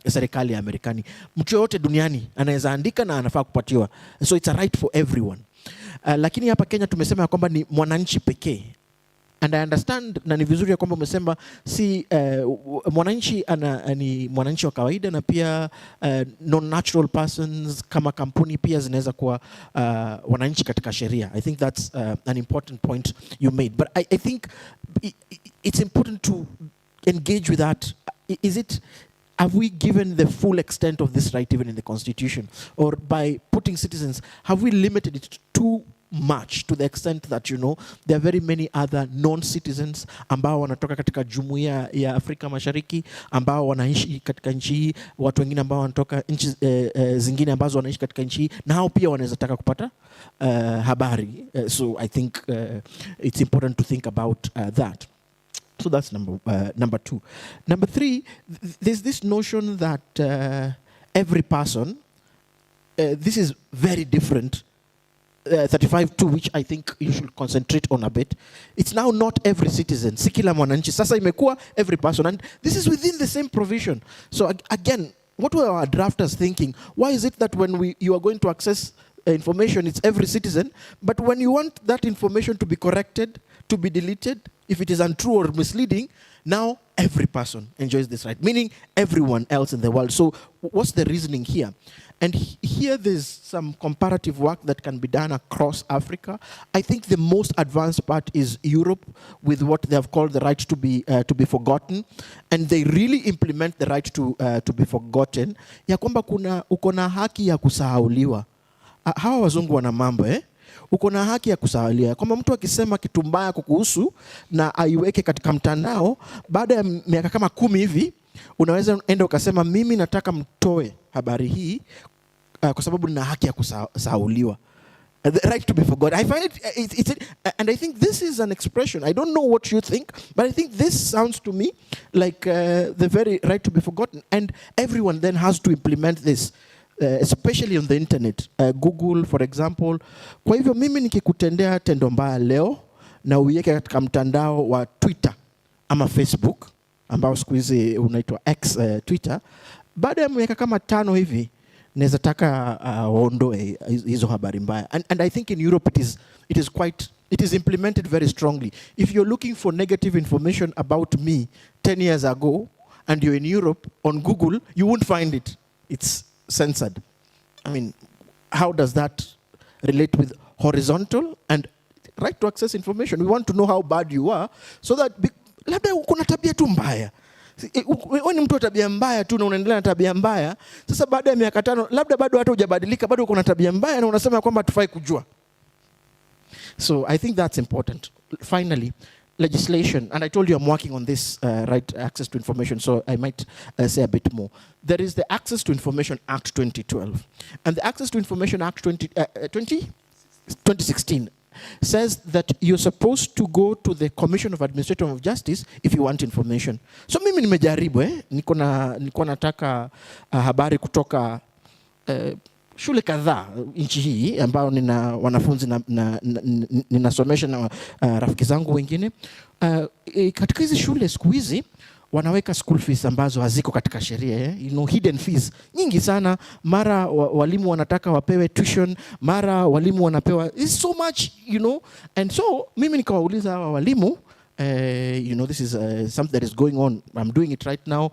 serikali ya Amerikani. Mtu yote duniani anaweza andika na anafaa kupatiwa. So it's a right for everyone. Lakini hapa Kenya tumesema ya kwamba ni mwananchi pekee. And I understand, na ni vizuri ya kwamba umesema si mwananchi ni mwananchi wa kawaida, na pia non-natural persons kama kampuni pia zinaweza kuwa wananchi katika sheria. I think that's an important point you made. But I think it's important to engage with that. Have we given the full extent of this right even in the Constitution? Or by putting citizens, have we limited it too much to the extent that, there are very many other non-citizens ambao wanatoka katika jumuiya ya Afrika Mashariki, ambao wanaishi katika nchi hii, watu wengine ambao wanatoka nchi zingine ambazo wanaishi katika nchi hii, na hao pia wanaweza taka kupata habari. So I think it's important to think about that. So that's number two. Number three, there's this notion that every person, this is very different, 35.2, which I think you should concentrate on a bit. It's now not every citizen, si kila mwananchi. Sasa imekuwa every person, and this is within the same provision. So again, what were our drafters thinking? Why is it that when you are going to access information, it's every citizen, but when you want that information to be corrected, to be deleted, if it is untrue or misleading, now every person enjoys this right, meaning everyone else in the world. So what's the reasoning here? And here there's some comparative work that can be done across Africa. I think the most advanced part is Europe, with what they have called the right to be forgotten. And they really implement the right to be forgotten. Ya kwamba uko na haki ya kusahauliwa. Hawa wazungu wana mambo, uko na haki ya kusahauliwa. Kama mtu akisema kitu mbaya kukuhusu na aiweke katika mtandao, baada ya miaka kama 10 hivi, unaweza enda ukasema mimi nataka mtoe habari hii kwa sababu nina haki ya kusahauliwa. The right to be forgotten. I find it, and I think this is an expression. I don't know what you think, but I think this sounds to me like the very right to be forgotten. And everyone then has to implement this. Especially on the internet, Google for example. Kwa hivyo mimi nikikutendea tendo mbaya leo na uiweke katika mtandao wa Twitter ama Facebook, ambao siku hizi unaitwa X, Twitter, baada ya miaka kama 5 hivi naweza taka waondoe hizo habari mbaya. And I think in Europe it is implemented very strongly. If you're looking for negative information about me 10 years ago and you're in Europe on Google, you won't find it. It's censored. I mean, how does that relate with horizontal and right to access information? We want to know how bad you are, so that labda kuna tabia tu mbaya. Wewe ni mtu wa tabia mbaya tu na unaendelea na tabia mbaya. Sasa baada ya miaka 5 labda bado hata hujabadilika, bado uko na tabia mbaya na unasema kwamba hatufai kujua. So I think that's important. Finally, legislation, and I told you I'm working on this right access to information, so I might say a bit more. There is the Access to Information Act 2012, and the Access to Information Act 2016 says that you're supposed to go to the Commission of Administration of Justice if you want information. So mimi nimejaribu, niko nataka habari kutoka shule kadhaa nchi hii ambao nina wanafunzi ninasomesha na rafiki zangu wengine. Katika hizi shule siku hizi wanaweka school fees ambazo haziko katika sheria, hidden fees nyingi sana. Mara walimu wanataka wapewe tuition, mara walimu wanapewa, it's so much, And so mimi nikawauliza hawa walimu, this is something that is going on. I'm doing it right now.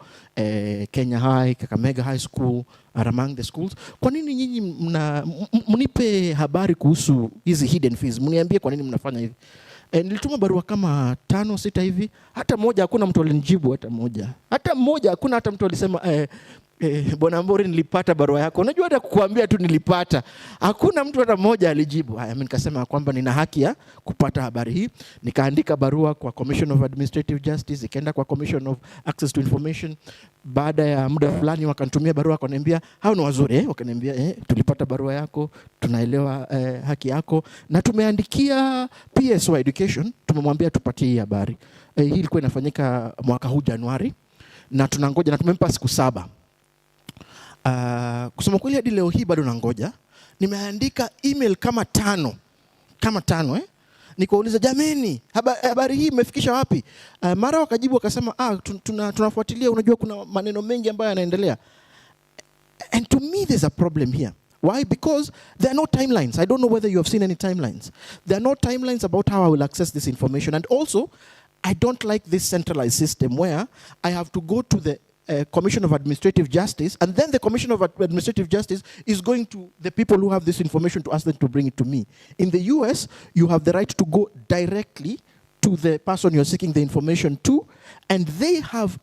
Kenya High, Kakamega High School are among the schools. Kwa nini nyinyi mnipe habari kuhusu hizi hidden fees? Mniambie kwa nini mnafanya hivi? Nilituma barua kama 5, 6 hivi, hata moja hakuna mtu alinijibu, hata moja hakuna hata mtu alisema Bwana Mbori nilipata barua yako. Unajua hata kukuambia tu nilipata, hakuna mtu hata mmoja alijibu. Haya, mimi nikasema kwamba nina haki ya kupata habari hii. Nikaandika barua kwa Commission of Administrative Justice, ikaenda kwa Commission of Access to Information. Baada ya muda fulani wakanitumia barua, wakaniambia hao ni wazuri, wakaniambia tulipata barua yako, tunaelewa haki yako, na tumeandikia PSO Education, tumemwambia tupatie hii habari. Hii ilikuwa inafanyika mwaka huu Januari, na tunangoja, na tumempa siku 7. Kusema kweli hadi leo hii bado nangoja. Nimeandika email kama 5 nikauliza, jameni, habari hii imefikisha wapi? Mara wakajibu wakasema tunafuatilia, unajua kuna maneno mengi ambayo yanaendelea. And to me there's a problem here. Why? Because there are no timelines. I don't know whether you have seen any timelines. There are no timelines about how I will access this information. And also, I don't like this centralized system where I have to go to the Commission of Administrative Justice, and then the Commission of Administrative Justice is going to the people who have this information to ask them to bring it to me. In the US, you have the right to go directly to the person you're seeking the information to, and they have,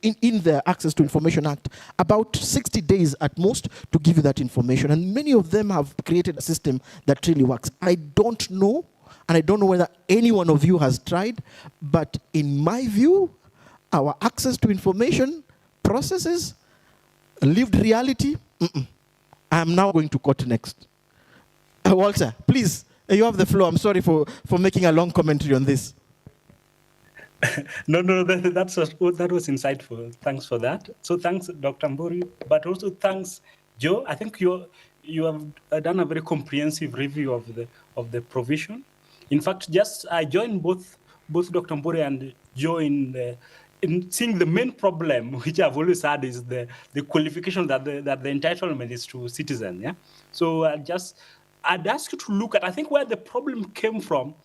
in the Access to Information Act, about 60 days at most to give you that information. And many of them have created a system that really works. I don't know, and I don't know whether any one of you has tried, but in my view, our access to information processes, lived reality, I'm now going to court next. Walter, please, you have the floor. I'm sorry for making a long commentary on this. No, that was insightful. Thanks for that. So thanks, Dr. Mbori, but also thanks, Joe. I think you have done a very comprehensive review of the provision. In fact, I joined both Dr. Mbori and Joe in seeing the main problem, which I've always had, is the qualification that the entitlement is to citizen. Yeah. So I'd ask you to look at, I think where the problem came from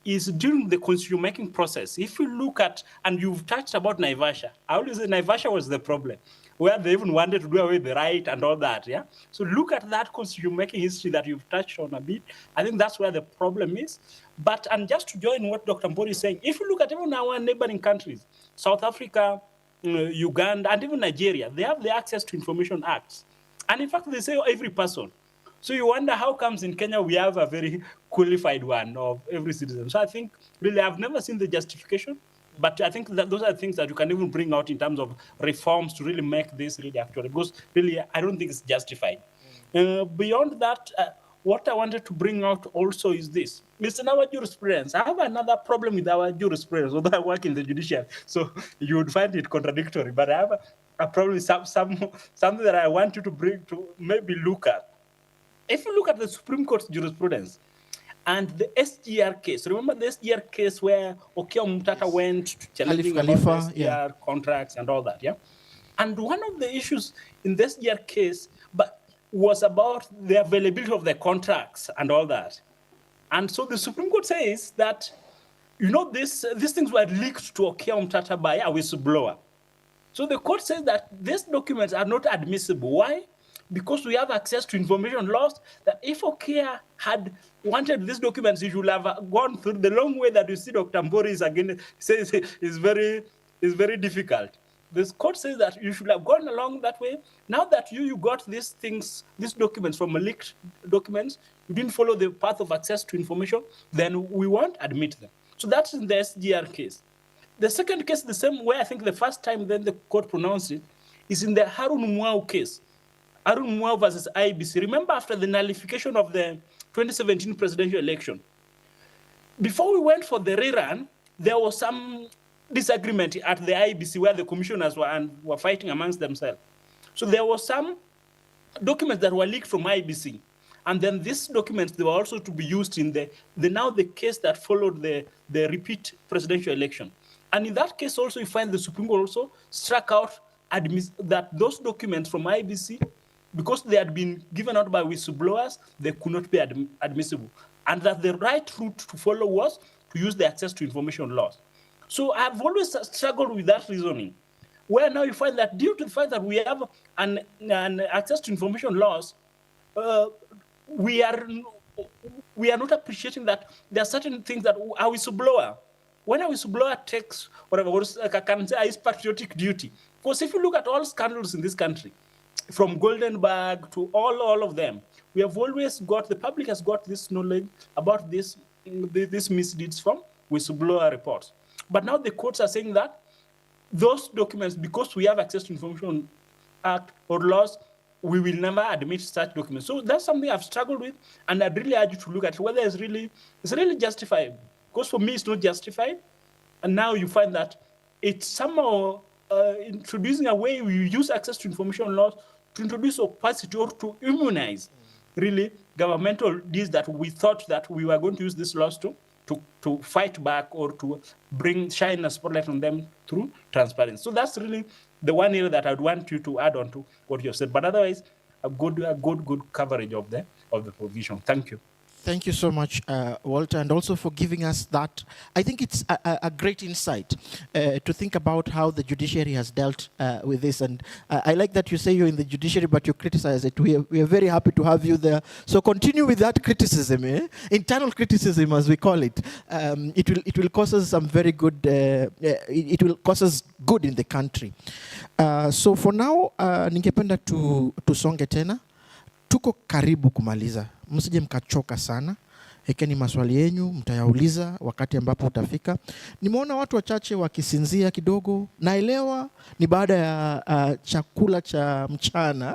is during the constitution making process. If you look at, and you've touched about Naivasha, I always say Naivasha was the problem, where they even wanted to do away with the right and all that. Yeah. So look at that constitution making history that you've touched on a bit. I think that's where the problem is. And just to join what Dr. Mbori is saying, if you look at even our neighboring countries, South Africa, Uganda, and even Nigeria, they have the Access to Information Acts. And in fact, they say every person. So you wonder how comes in Kenya we have a very qualified one of every citizen. So I think really I've never seen the justification, but I think that those are things that you can even bring out in terms of reforms to really make this really actual. Because really, I don't think it's justified. Beyond that, what I wanted to bring out also is this. It's in our jurisprudence. I have another problem with our jurisprudence, although I work in the judiciary, so you would find it contradictory. But I have a problem with something that I want you to bring to maybe look at. If you look at the Supreme Court's jurisprudence and the SGR case, remember the SGR case where Okia Mutata went to challenging about the SGR contracts and all that, yeah? And one of the issues in the SGR case was about the availability of the contracts and all that. And so the Supreme Court says that, these things were leaked to Okia Mutata by a whistleblower. So the court says that these documents are not admissible. Why? Because we have access to information laws, that if Okia had wanted these documents, he should have gone through the long way that you see Dr. Mbori says is very difficult. This court says that you should have gone along that way. Now that you got these documents from a leaked documents, you didn't follow the path of access to information, then we won't admit them. So that's in the SGR case. The second case, the same way, I think the first time then the court pronounced it, is in the Harun Mwau case. Harun Mwau versus IBC. Remember after the nullification of the 2017 presidential election, before we went for the rerun, there was some disagreement at the IBC where the commissioners were fighting amongst themselves. So there were some documents that were leaked from IBC. And then these documents, they were also to be used in the case that followed the repeat presidential election. And in that case also, you find the Supreme Court also struck out that those documents from IBC, because they had been given out by whistleblowers, they could not be admissible. And that the right route to follow was to use the access to information laws. So I've always struggled with that reasoning, where now you find that due to the fact that we have an access to information laws, we are we are not appreciating that there are certain things that a whistleblower, when a whistleblower takes whatever, can say is patriotic duty. Because if you look at all scandals in this country, from Goldenberg to all of them, we have always got, the public has got this knowledge about this misdeeds from whistleblower reports. But now the courts are saying that those documents, because we have access to Information Act or laws, we will never admit such documents. So that's something I've struggled with, and I'd really urge you to look at whether it's really justified. Because for me, it's not justified. And now you find that it's somehow introducing a way we use access to information laws to introduce opacity or to immunize really governmental deeds that we thought that we were going to use these laws to fight back or to shine a spotlight on them through transparency. So that's really the one area that I'd want you to add on to what you have said. But otherwise, a good coverage of the provision. Thank you. Thank you so much, Walter, and also for giving us that. I think it's a great insight to think about how the judiciary has dealt with this. And I like that you say you're in the judiciary, but you criticize it. We are very happy to have you there. So continue with that criticism, internal criticism, as we call it. It will cause us some very good. It will cause us good in the country. So for now, ningependa tusonge tena. Tuko karibu kumaliza. Msije mkachoka sana. Ekeni maswali yenu, mtayauliza wakati ambapo utafika. Nimeona watu wachache wakisinzia kidogo. Naelewa ni baada ya chakula cha mchana.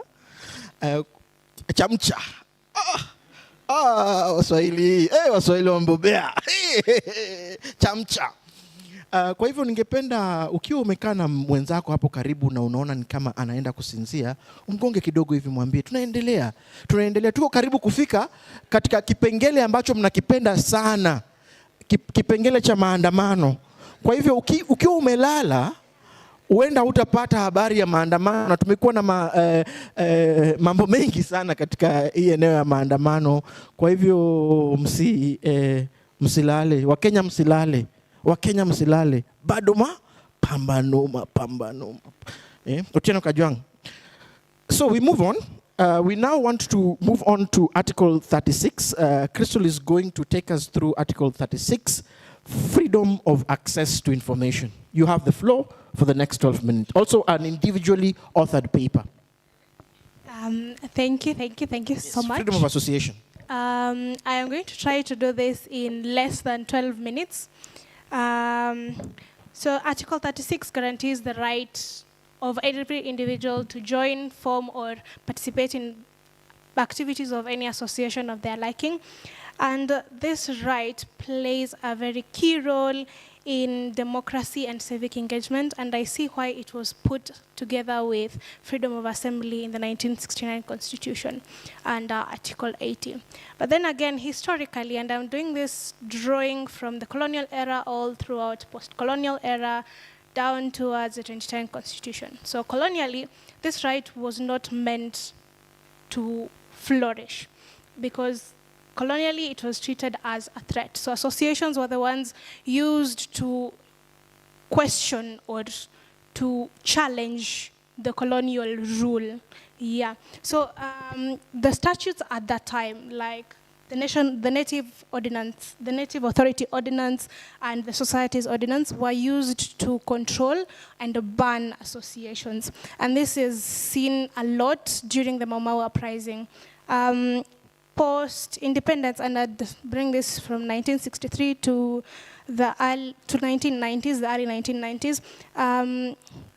Chamcha. Waswahili. Waswahili wambobea. Chamcha. Kwa hivyo ningependa ukiwa umekaa na mwenzako hapo karibu na unaona ni kama anaenda kusinzia, umgonge kidogo hivi mwambie tunaendelea. Tuko karibu kufika katika kipengele ambacho mnakipenda sana. Kipengele cha maandamano. Kwa hivyo ukiwa umelala huenda hutapata habari ya maandamano, na tumekuwa na mambo mengi sana katika hii eneo ya maandamano. Kwa hivyo msilale, Wakenya msilale. Wakenya msilale, bado pambano. Otieno Kajwang. So we move on. We now want to move on to Article 36. Crystal is going to take us through Article 36, freedom of access to information. You have the floor for the next 12 minutes. Also an individually authored paper. Thank you so much. Freedom of association. I am going to try to do this in less than 12 minutes. So Article 36 guarantees the right of every individual to join, form, or participate in activities of any association of their liking. And this right plays a very key role in democracy and civic engagement, and I see why it was put together with freedom of assembly in the 1969 Constitution and Article 80. But then again, historically, and I'm doing this drawing from the colonial era all throughout post-colonial era down towards the 2010 Constitution. So colonially, this right was not meant to flourish because colonially, it was treated as a threat. So associations were the ones used to question or to challenge the colonial rule. Yeah. So the statutes at that time, like the Native Ordinance, the Native Authority Ordinance, and the Societies Ordinance were used to control and ban associations. And this is seen a lot during the Mau Mau uprising. Post-independence, and I'd bring this from 1963 to the early 1990s,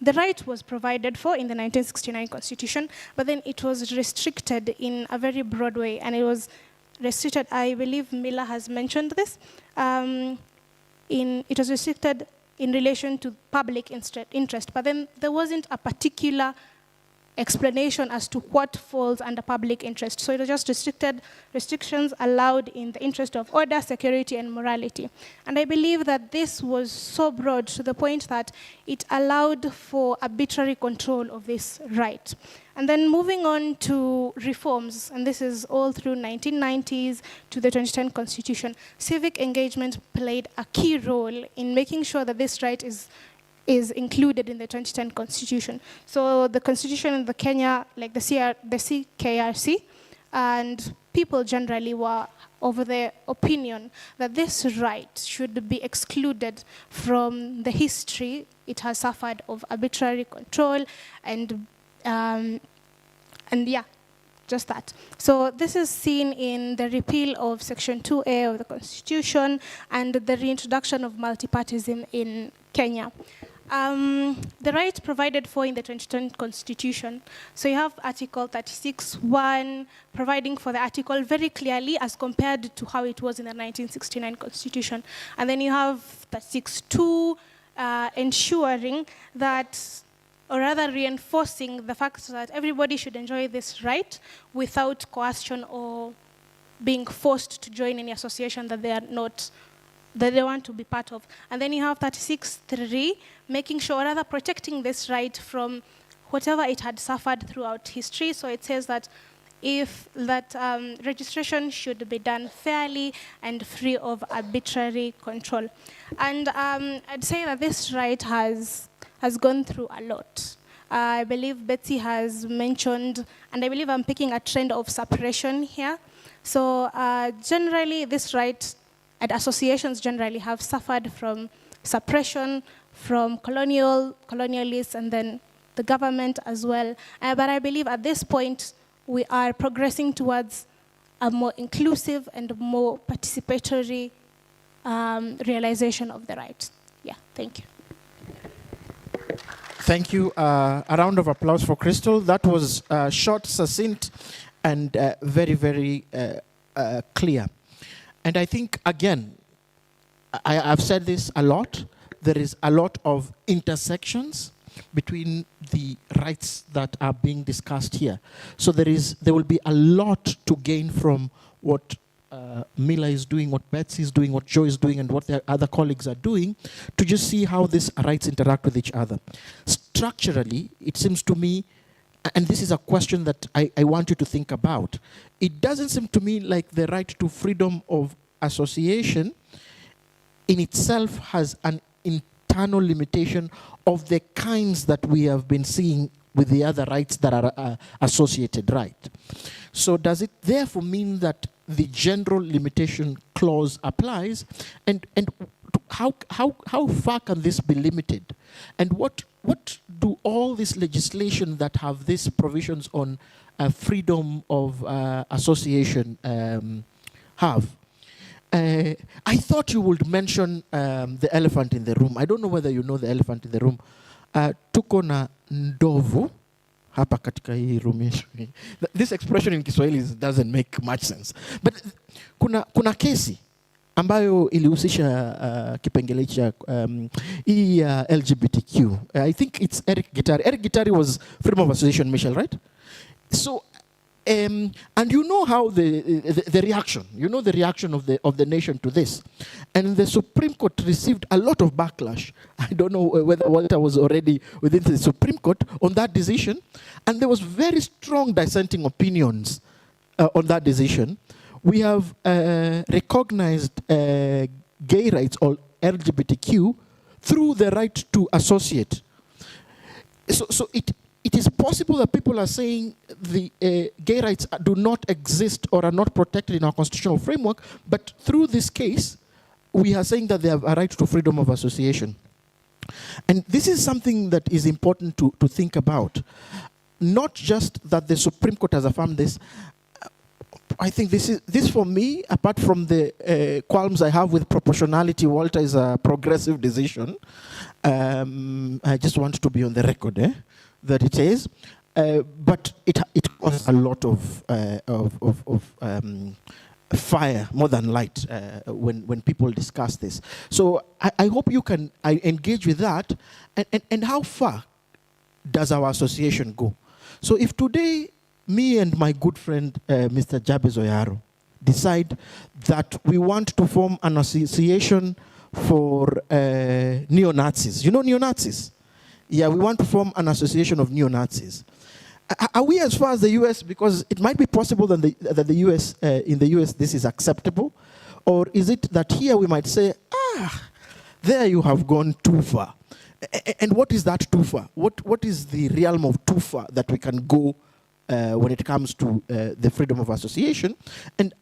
the right was provided for in the 1969 Constitution, but then it was restricted in a very broad way, and it was restricted, I believe Mila has mentioned this, it was restricted in relation to public interest, but then there wasn't a particular explanation as to what falls under public interest. So it was just restrictions allowed in the interest of order, security, and morality. And I believe that this was so broad to the point that it allowed for arbitrary control of this right. And then moving on to reforms, and this is all through 1990s to the 2010 Constitution, civic engagement played a key role in making sure that this right is included in the 2010 Constitution. So the Constitution in the Kenya, like the CKRC, and people generally were of the opinion that this right should be excluded from the history it has suffered of arbitrary control and yeah, just that. So this is seen in the repeal of Section 2A of the Constitution and the reintroduction of multipartyism in Kenya. The right provided for in the 2010 Constitution. So you have Article 36(1) providing for the article very clearly as compared to how it was in the 1969 Constitution. And then you have 36(2) ensuring that, or rather reinforcing the fact that everybody should enjoy this right without coercion or being forced to join any association that they are not, that they want to be part of. And then you have 36(3), making sure, or rather protecting this right from whatever it had suffered throughout history. So it says that if that registration should be done fairly and free of arbitrary control. And I'd say that this right has gone through a lot. I believe Betsy has mentioned, and I believe I'm picking a trend of suppression here. So generally, this right and associations generally have suffered from suppression, from colonialists, and then the government as well. But I believe at this point, we are progressing towards a more inclusive and more participatory realization of the right. Yeah, thank you. Thank you. A round of applause for Crystal. That was short, succinct, and very, very clear. And I think, again, I've said this a lot, there is a lot of intersections between the rights that are being discussed here. So there will be a lot to gain from what Mila is doing, what Betsy is doing, what Joe is doing, and what their other colleagues are doing, to just see how these rights interact with each other. Structurally, it seems to me, and this is a question that I want you to think about, it doesn't seem to me like the right to freedom of association in itself has an internal limitation of the kinds that we have been seeing with the other rights that are associated, right? So does it therefore mean that the general limitation clause applies? And how far can this be limited? And what do all this legislation that have these provisions on freedom of association have? I thought you would mention the elephant in the room. I don't know whether you know the elephant in the room. Tuko na ndovu hapa katika hii room yetu. This expression in Kiswahili doesn't make much sense. But kuna kesi ambayo ilihusisha kipengele cha hii LGBTQ. I think it's Eric Gitari. Eric Gitari was Freedom of Association, Michelle, right? So, and you know how the reaction, you know the reaction of the nation to this. And the Supreme Court received a lot of backlash. I don't know whether Walter was already within the Supreme Court on that decision. And there was very strong dissenting opinions on that decision. We have recognized gay rights or LGBTQ through the right to associate. So it is possible that people are saying the gay rights do not exist or are not protected in our constitutional framework, but through this case, we are saying that they have a right to freedom of association. And this is something that is important to think about. Not just that the Supreme Court has affirmed this. I think this for me, apart from the qualms I have with proportionality, Walter, is a progressive decision. I just want to be on the record that it is. But it caused a lot of fire, more than light, when people discuss this. So I hope you can engage with that. And how far does our association go? So if today, me and my good friend, Mr. Jabez Oyaro, decide that we want to form an association for neo-Nazis. You know neo-Nazis? Yeah, we want to form an association of neo-Nazis. Are we as far as the US? Because it might be possible that the US, in the US, this is acceptable. Or is it that here we might say, there you have gone too far. And what is that too far? What is the realm of too far that we can go when it comes to the freedom of association. And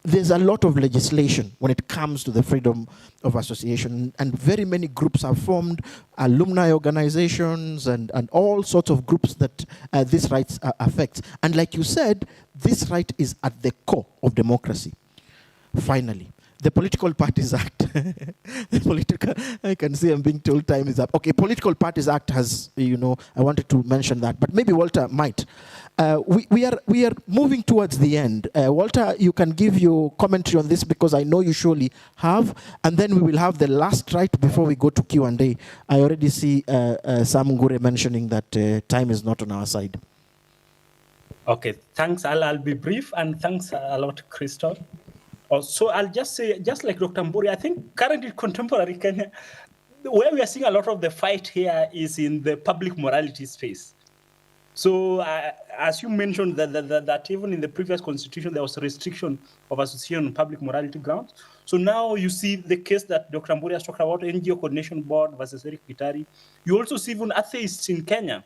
there's a lot of legislation when it comes to the freedom of association, and very many groups have formed, alumni organizations and all sorts of groups that these rights affect. And like you said, this right is at the core of democracy. Finally, the Political Parties Act. I can see I'm being told time is up. Okay, Political Parties Act has, I wanted to mention that, but maybe Walter might. We are moving towards the end. Walter, you can give your commentary on this because I know you surely have, and then we will have the last right before we go to Q&A. I already see Sam Ngure mentioning that time is not on our side. Okay, thanks. I'll be brief, and thanks a lot, Christoph. So I'll just say, just like Dr. Mburi, I think currently contemporary Kenya, where we are seeing a lot of the fight here is in the public morality space. So as you mentioned, that even in the previous constitution, there was a restriction of association on public morality grounds. So now you see the case that Dr. Mburi has talked about, NGO Coordination Board versus Eric Gitari. You also see even atheists in Kenya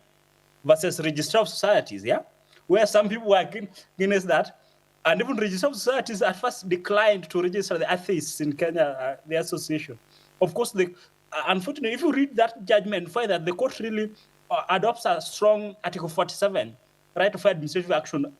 versus Registrar of Societies, yeah? Where some people were against that. And even Registrar of Societies at first declined to register the atheists in Kenya, the association. Of course, unfortunately, if you read that judgment, find that the court really adopts a strong Article 47, right of administrative action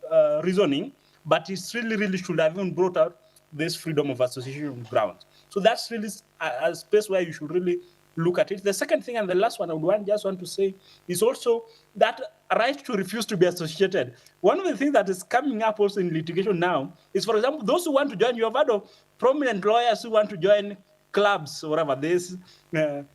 reasoning, but it really should have even brought out this freedom of association grounds. So that's really a space where you should really look at it. The second thing, and the last one I would just want to say, is also that right to refuse to be associated. One of the things that is coming up also in litigation now is, for example, those who want to join, you have heard of prominent lawyers who want to join clubs or whatever, these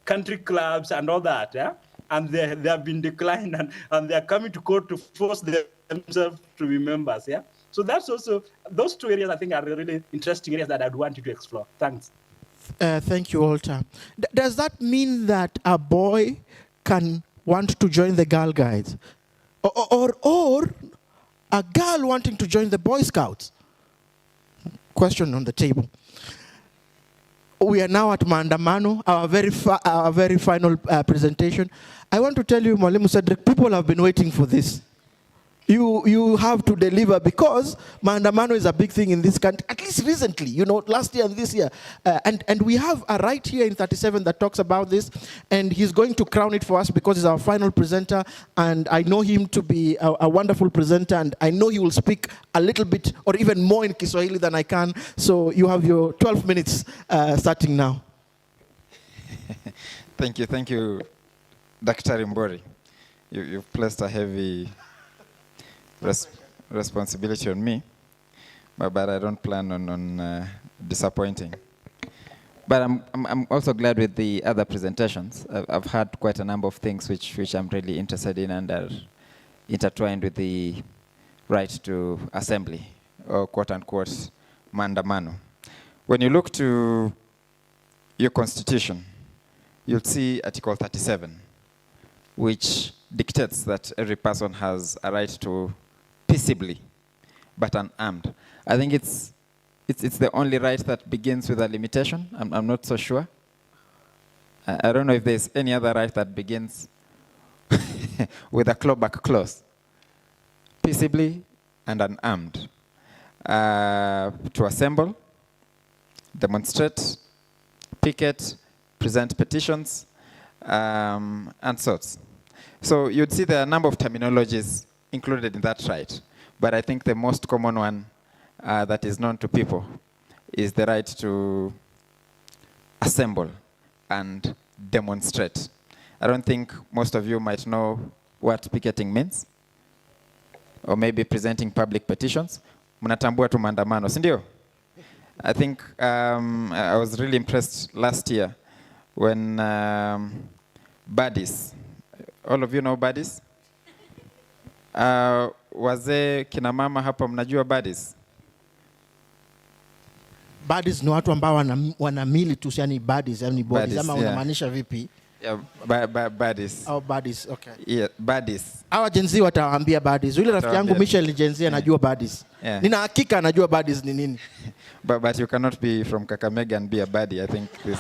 country clubs and all that, yeah? And they have been declined, and they are coming to court to force themselves to be members, yeah? So that's also, those two areas I think are really interesting areas that I'd want you to explore. Thanks. Thank you, Walter. Does that mean that a boy can want to join the Girl Guides? Or a girl wanting to join the Boy Scouts? Question on the table. We are now at Maandamano, our very final presentation. I want to tell you, Mwalimu Cedric, people have been waiting for this. You have to deliver, because Maandamano is a big thing in this country, at least recently, last year and this year. And we have a right here in 37 that talks about this, and he's going to crown it for us because he's our final presenter, and I know him to be a wonderful presenter, and I know he will speak a little bit or even more in Kiswahili than I can. So you have your 12 minutes starting now. Thank you, Dr. Mburi. You've placed a heavy responsibility on me, but I don't plan on disappointing. But I'm also glad with the other presentations. I've had quite a number of things which I'm really interested in and are intertwined with the right to assembly, or quote-unquote maandamano. When you look to your constitution, you'll see Article 37, which dictates that every person has a right to peaceably but unarmed. I think it's the only right that begins with a limitation. I'm not so sure. I don't know if there's any other right that begins with a clawback clause. Peaceably and unarmed. To assemble, demonstrate, picket, present petitions, and sorts. So you'd see there are a number of terminologies included in that right. But I think the most common one that is known to people is the right to assemble and demonstrate. I don't think most of you might know what picketing means, or maybe presenting public petitions. Mnatambua tu maandamano, si ndio? I think I was really impressed last year when buddies, all of you know buddies? Wazee kina mama hapa mnajua buddies? Buddies ni watu ambao wanamili tu, yani buddies, yani bodies, ama unamaanisha vipi? Yeah, buddies. Oh, buddies, okay. Yeah, buddies. Hawa Gen Z watawaambia buddies. Yule rafiki yangu Michelle Gen Z anajua buddies. Yeah. Nina hakika anajua buddies ni nini. But you cannot be from Kakamega and be a buddy. I think this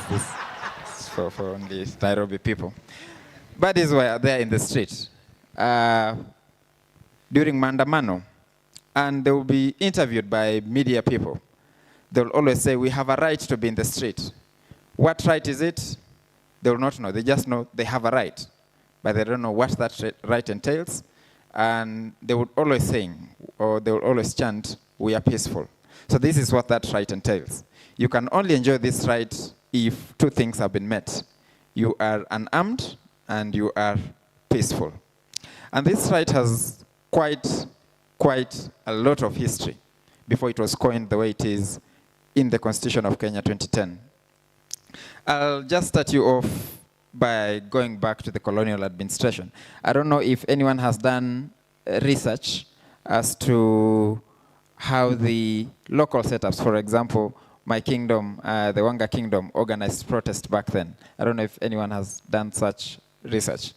is for only Nairobi people. Buddies were there in the street. during Mandamano, and they will be interviewed by media people. They will always say, we have a right to be in the street. What right is it? They will not know. They just know they have a right, but they don't know what that right entails. And they would always sing, or they will always chant, we are peaceful. So this is what that right entails. You can only enjoy this right if two things have been met. You are unarmed and you are peaceful. And this right has quite a lot of history before it was coined the way it is in the Constitution of Kenya 2010. I'll just start you off by going back to the colonial administration. I don't know if anyone has done research as to how the local setups, for example, my kingdom, the Wanga Kingdom, organized protest back then. I don't know if anyone has done such research.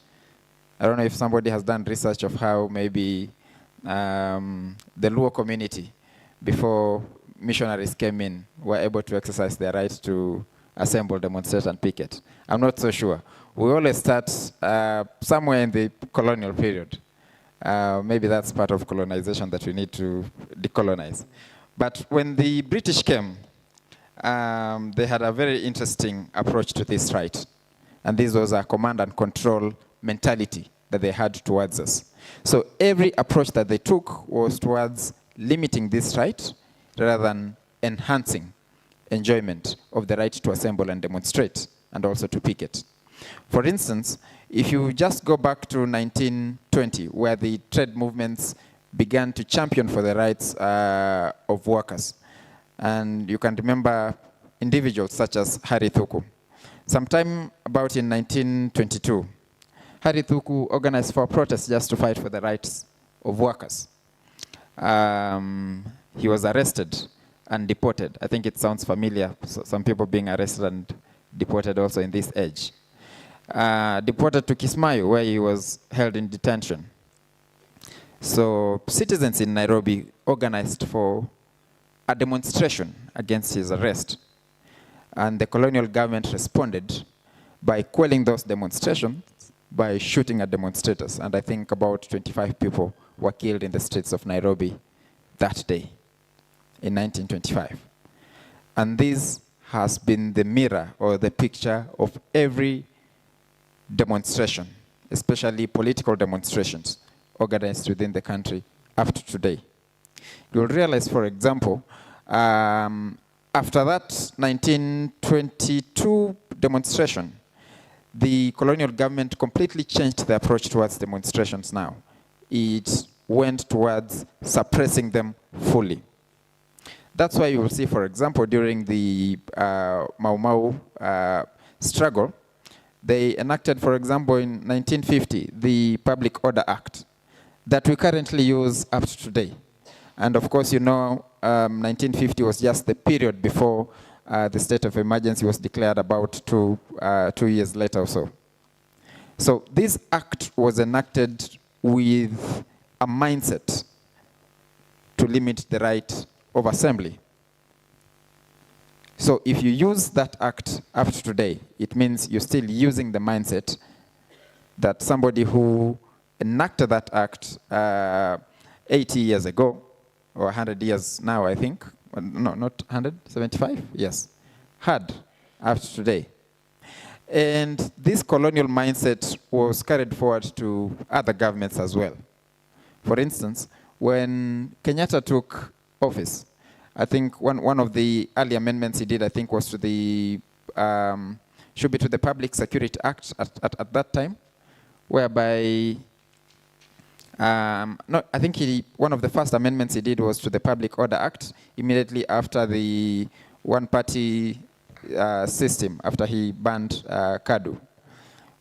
I don't know if somebody has done research of how maybe the Luo community, before missionaries came in, were able to exercise their right to assemble, demonstrate, and picket. I'm not so sure. We always start somewhere in the colonial period. Maybe that's part of colonization that we need to decolonize. But when the British came, they had a very interesting approach to this right. And this was a command and control mentality that they had towards us. So every approach that they took was towards limiting this right rather than enhancing enjoyment of the right to assemble and demonstrate, and also to picket. For instance, if you just go back to 1920, where the trade movements began to champion for the rights of workers, and you can remember individuals such as Harry Thuku. Sometime about in 1922, Harry Thuku organized for a protest just to fight for the rights of workers. He was arrested and deported. I think it sounds familiar, so some people being arrested and deported also in this age. Deported to Kismayo, where he was held in detention. So citizens in Nairobi organized for a demonstration against his arrest. And the colonial government responded by quelling those demonstrations by shooting at demonstrators. And I think about 25 people were killed in the streets of Nairobi that day in 1925. And this has been the mirror or the picture of every demonstration, especially political demonstrations organized within the country up to today. You'll realize, for example, after that 1922 demonstration, the colonial government completely changed the approach towards demonstrations now. It went towards suppressing them fully. That's why you will see, for example, during the Mau Mau struggle, they enacted, for example, in 1950, the Public Order Act that we currently use up to today. And of course, you know, 1950 was just the period before the state of emergency was declared about 2 years later or so. So this act was enacted with a mindset to limit the right of assembly. So if you use that act up to today, it means you're still using the mindset that somebody who enacted that act 80 years ago, or 100 years now, I think, no, not 100, 75, yes, had up to today. And this colonial mindset was carried forward to other governments as well. For instance, when Kenyatta took office, I think one of the early amendments he did, I think, was to the, should be to the Public Security Act at that time, whereby, no, I think one of the first amendments he did was to the Public Order Act, immediately after the one-party system, after he banned KADU.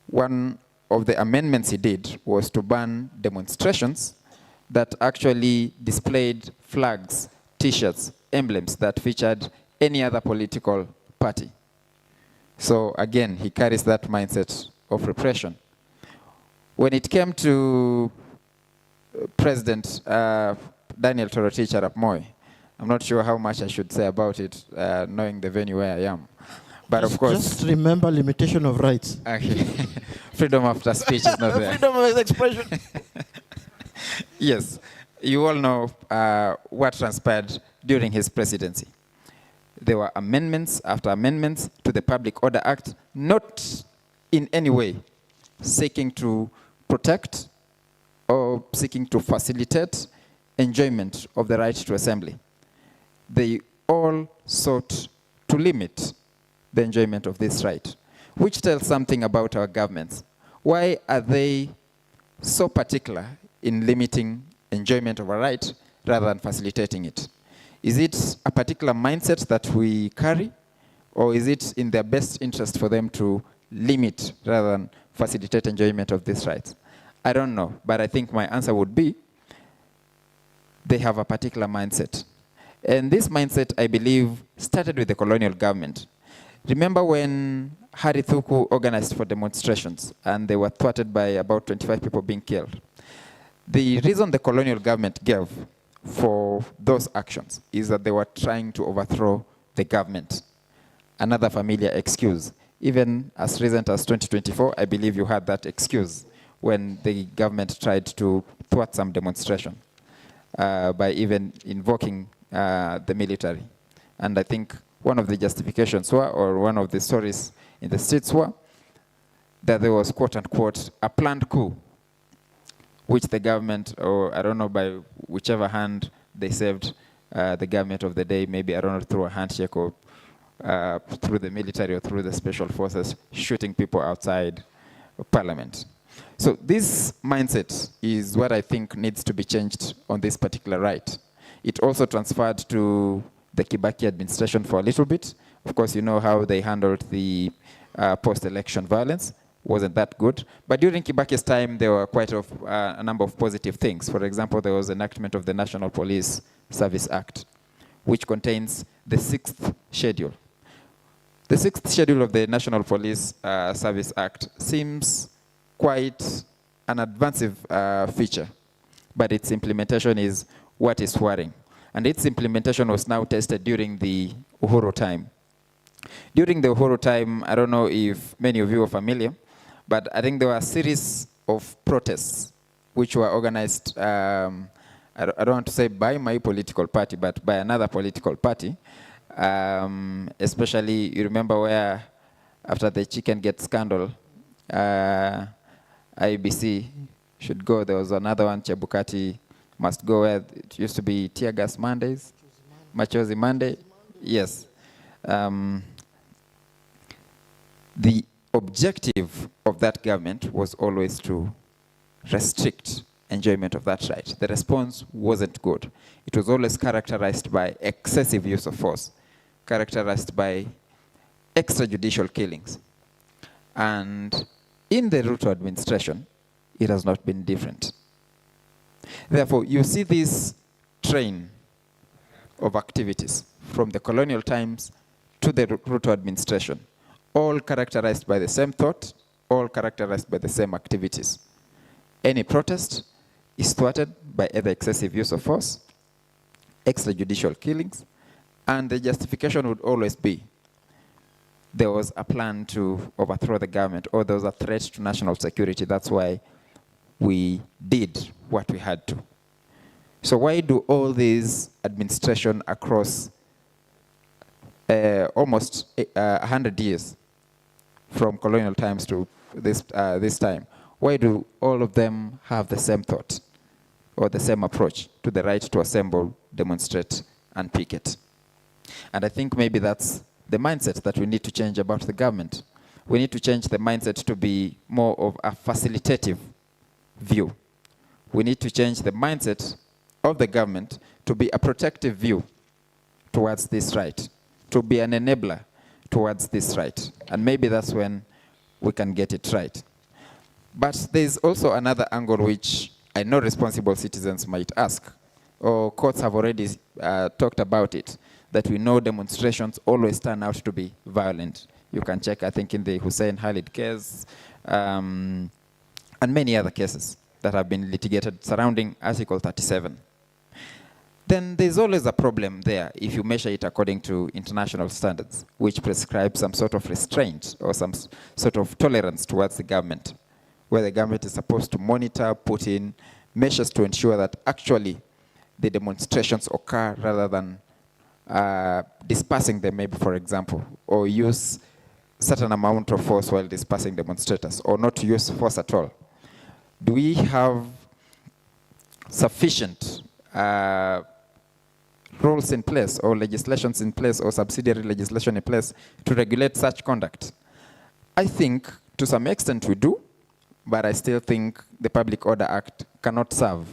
One of the amendments he did was to ban demonstrations that actually displayed flags, T-shirts, emblems that featured any other political party. So again, he carries that mindset of repression. When it came to President Daniel Toroitich arap Moi, I'm not sure how much I should say about it, knowing the venue where I am. But of course, just remember limitation of rights. Okay. Freedom of speech is not there. Freedom of expression. Yes, you all know what transpired during his presidency. There were amendments after amendments to the Public Order Act, not in any way seeking to protect or seeking to facilitate enjoyment of the right to assembly. They all sought to limit the enjoyment of this right, which tells something about our governments. Why are they so particular in limiting enjoyment of a right rather than facilitating it? Is it a particular mindset that we carry, or is it in their best interest for them to limit rather than facilitate enjoyment of these rights? I don't know, but I think my answer would be they have a particular mindset. And this mindset, I believe, started with the colonial government. Remember when Hari Thuku organized for demonstrations and they were thwarted by about 25 people being killed? The reason the colonial government gave for those actions is that they were trying to overthrow the government. Another familiar excuse. Even as recent as 2024, I believe you had that excuse when the government tried to thwart some demonstration by even invoking the military. And I think one of the justifications were, or one of the stories in the streets were, that there was, quote unquote, a planned coup, which the government, or I don't know by whichever hand they saved the government of the day, maybe, I don't know, through a handshake or through the military or through the special forces, shooting people outside Parliament. So this mindset is what I think needs to be changed on this particular right. It also transferred to the Kibaki administration for a little bit. Of course, you know how they handled the post-election violence. Wasn't that good. But during Kibaki's time, there were quite a number of positive things. For example, there was enactment of the National Police Service Act, which contains the 6th schedule. The 6th schedule of the National Police Service Act seems quite an advansive feature, but its implementation is what is worrying. And its implementation was now tested during the Uhuru time. During the Uhuru time, I don't know if many of you are familiar, but I think there were a series of protests which were organized, I don't want to say by my political party, but by another political party. Especially, you remember where after the Chicken Gate scandal, IBC should go. There was another one, Chebukati must go, where it used to be tear gas Mondays, Machozi Monday. Yes. The objective of that government was always to restrict enjoyment of that right. The response wasn't good. It was always characterized by excessive use of force, characterized by extrajudicial killings. And in the Ruto administration, it has not been different. Therefore, you see this train of activities from the colonial times to the Ruto administration, all characterized by the same thought, all characterized by the same activities. Any protest is thwarted by either excessive use of force, extrajudicial killings, and the justification would always be there was a plan to overthrow the government, or there was a threat to national security. That's why we did what we had to. So why do all these administration across almost 100 years from colonial times to this time, why do all of them have the same thought or the same approach to the right to assemble, demonstrate, and picket? And I think maybe that's the mindset that we need to change about the government. We need to change the mindset to be more of a facilitative view. We need to change the mindset of the government to be a protective view towards this right, to be an enabler towards this right. And maybe that's when we can get it right. But there's also another angle which I know responsible citizens might ask, or courts have already talked about it, that we know demonstrations always turn out to be violent. You can check, I think, in the Hussein Khalid case, and many other cases that have been litigated surrounding Article 37. Then there's always a problem there if you measure it according to international standards, which prescribe some sort of restraint or some sort of tolerance towards the government, where the government is supposed to monitor, put in measures to ensure that actually the demonstrations occur rather than dispersing them, maybe, for example, or use certain amount of force while dispersing demonstrators, or not to use force at all? Do we have sufficient rules in place, or legislations in place, or subsidiary legislation in place to regulate such conduct? I think to some extent we do, but I still think the Public Order Act cannot serve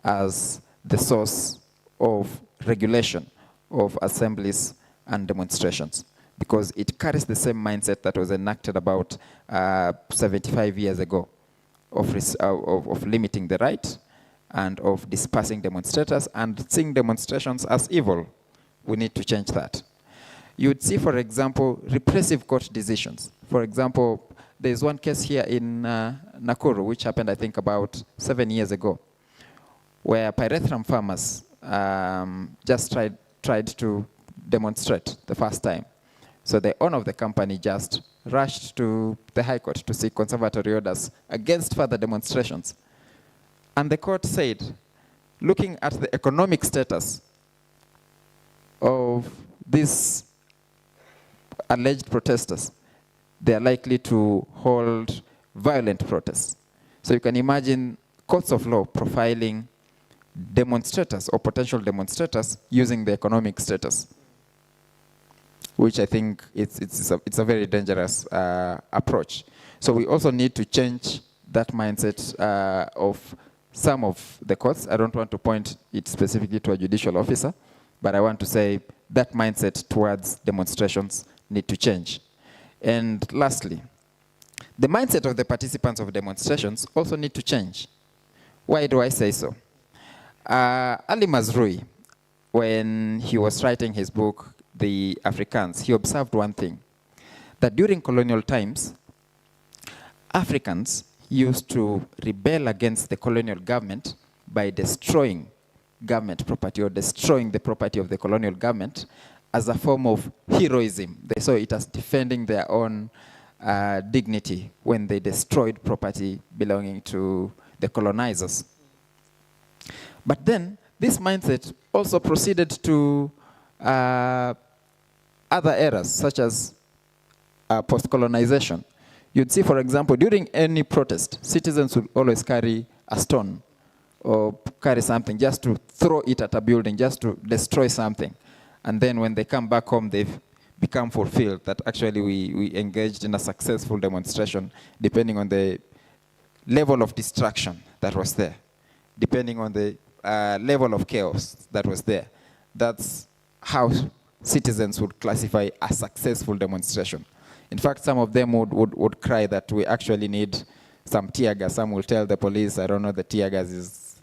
as the source of regulation of assemblies and demonstrations, because it carries the same mindset that was enacted about 75 years ago of limiting the right and of dispersing demonstrators and seeing demonstrations as evil. We need to change that. You would see, for example, repressive court decisions. For example, there's one case here in Nakuru, which happened, I think, about 7 years ago, where pyrethrum farmers just tried to demonstrate the first time. So the owner of the company just rushed to the High Court to seek conservatory orders against further demonstrations. And the court said, looking at the economic status of these alleged protesters, they are likely to hold violent protests. So you can imagine courts of law profiling demonstrators or potential demonstrators using the economic status, which I think it's a very dangerous approach. So we also need to change that mindset of some of the courts. I don't want to point it specifically to a judicial officer, but I want to say that mindset towards demonstrations need to change. And lastly, the mindset of the participants of demonstrations also need to change. Why do I say so? Ali Mazrui, when he was writing his book, The Africans, he observed one thing, that during colonial times, Africans used to rebel against the colonial government by destroying government property or destroying the property of the colonial government as a form of heroism. They saw it as defending their own dignity when they destroyed property belonging to the colonizers. But then this mindset also proceeded to other eras, such as post-colonization. You'd see, for example, during any protest, citizens would always carry a stone or carry something just to throw it at a building, just to destroy something. And then when they come back home, they've become fulfilled that actually we engaged in a successful demonstration, depending on the level of destruction that was there, depending on the level of chaos that was there. That's how citizens would classify a successful demonstration. In fact, some of them would cry that we actually need some tear gas. Some will tell the police, I don't know, the tear gas is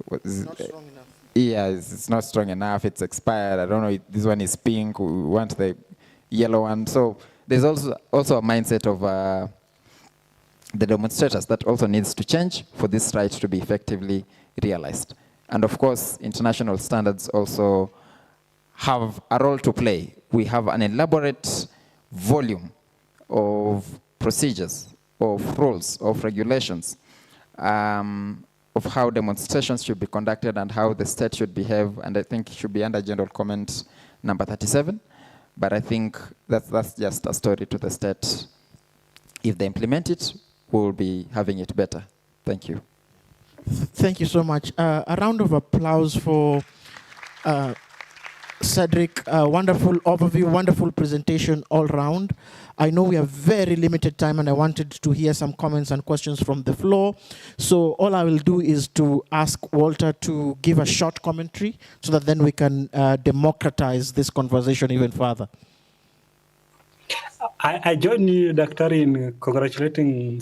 not strong enough. Yeah, it's not strong enough, it's expired, I don't know, this one is pink, we want the yellow one. So there's also a mindset of the demonstrators that also needs to change for this right to be effectively realized. And of course, international standards also have a role to play. We have an elaborate volume of procedures, of rules, of regulations, of how demonstrations should be conducted and how the state should behave, and I think it should be under general comment number 37. But I think that's just a story to the state. If they implement it, we'll be having it better. Thank you. Thank you so much. A round of applause for Cedric. Wonderful overview, wonderful presentation all round. I know we have very limited time and I wanted to hear some comments and questions from the floor. So all I will do is to ask Walter to give a short commentary so that then we can democratize this conversation even further. I join you, Doctor, in congratulating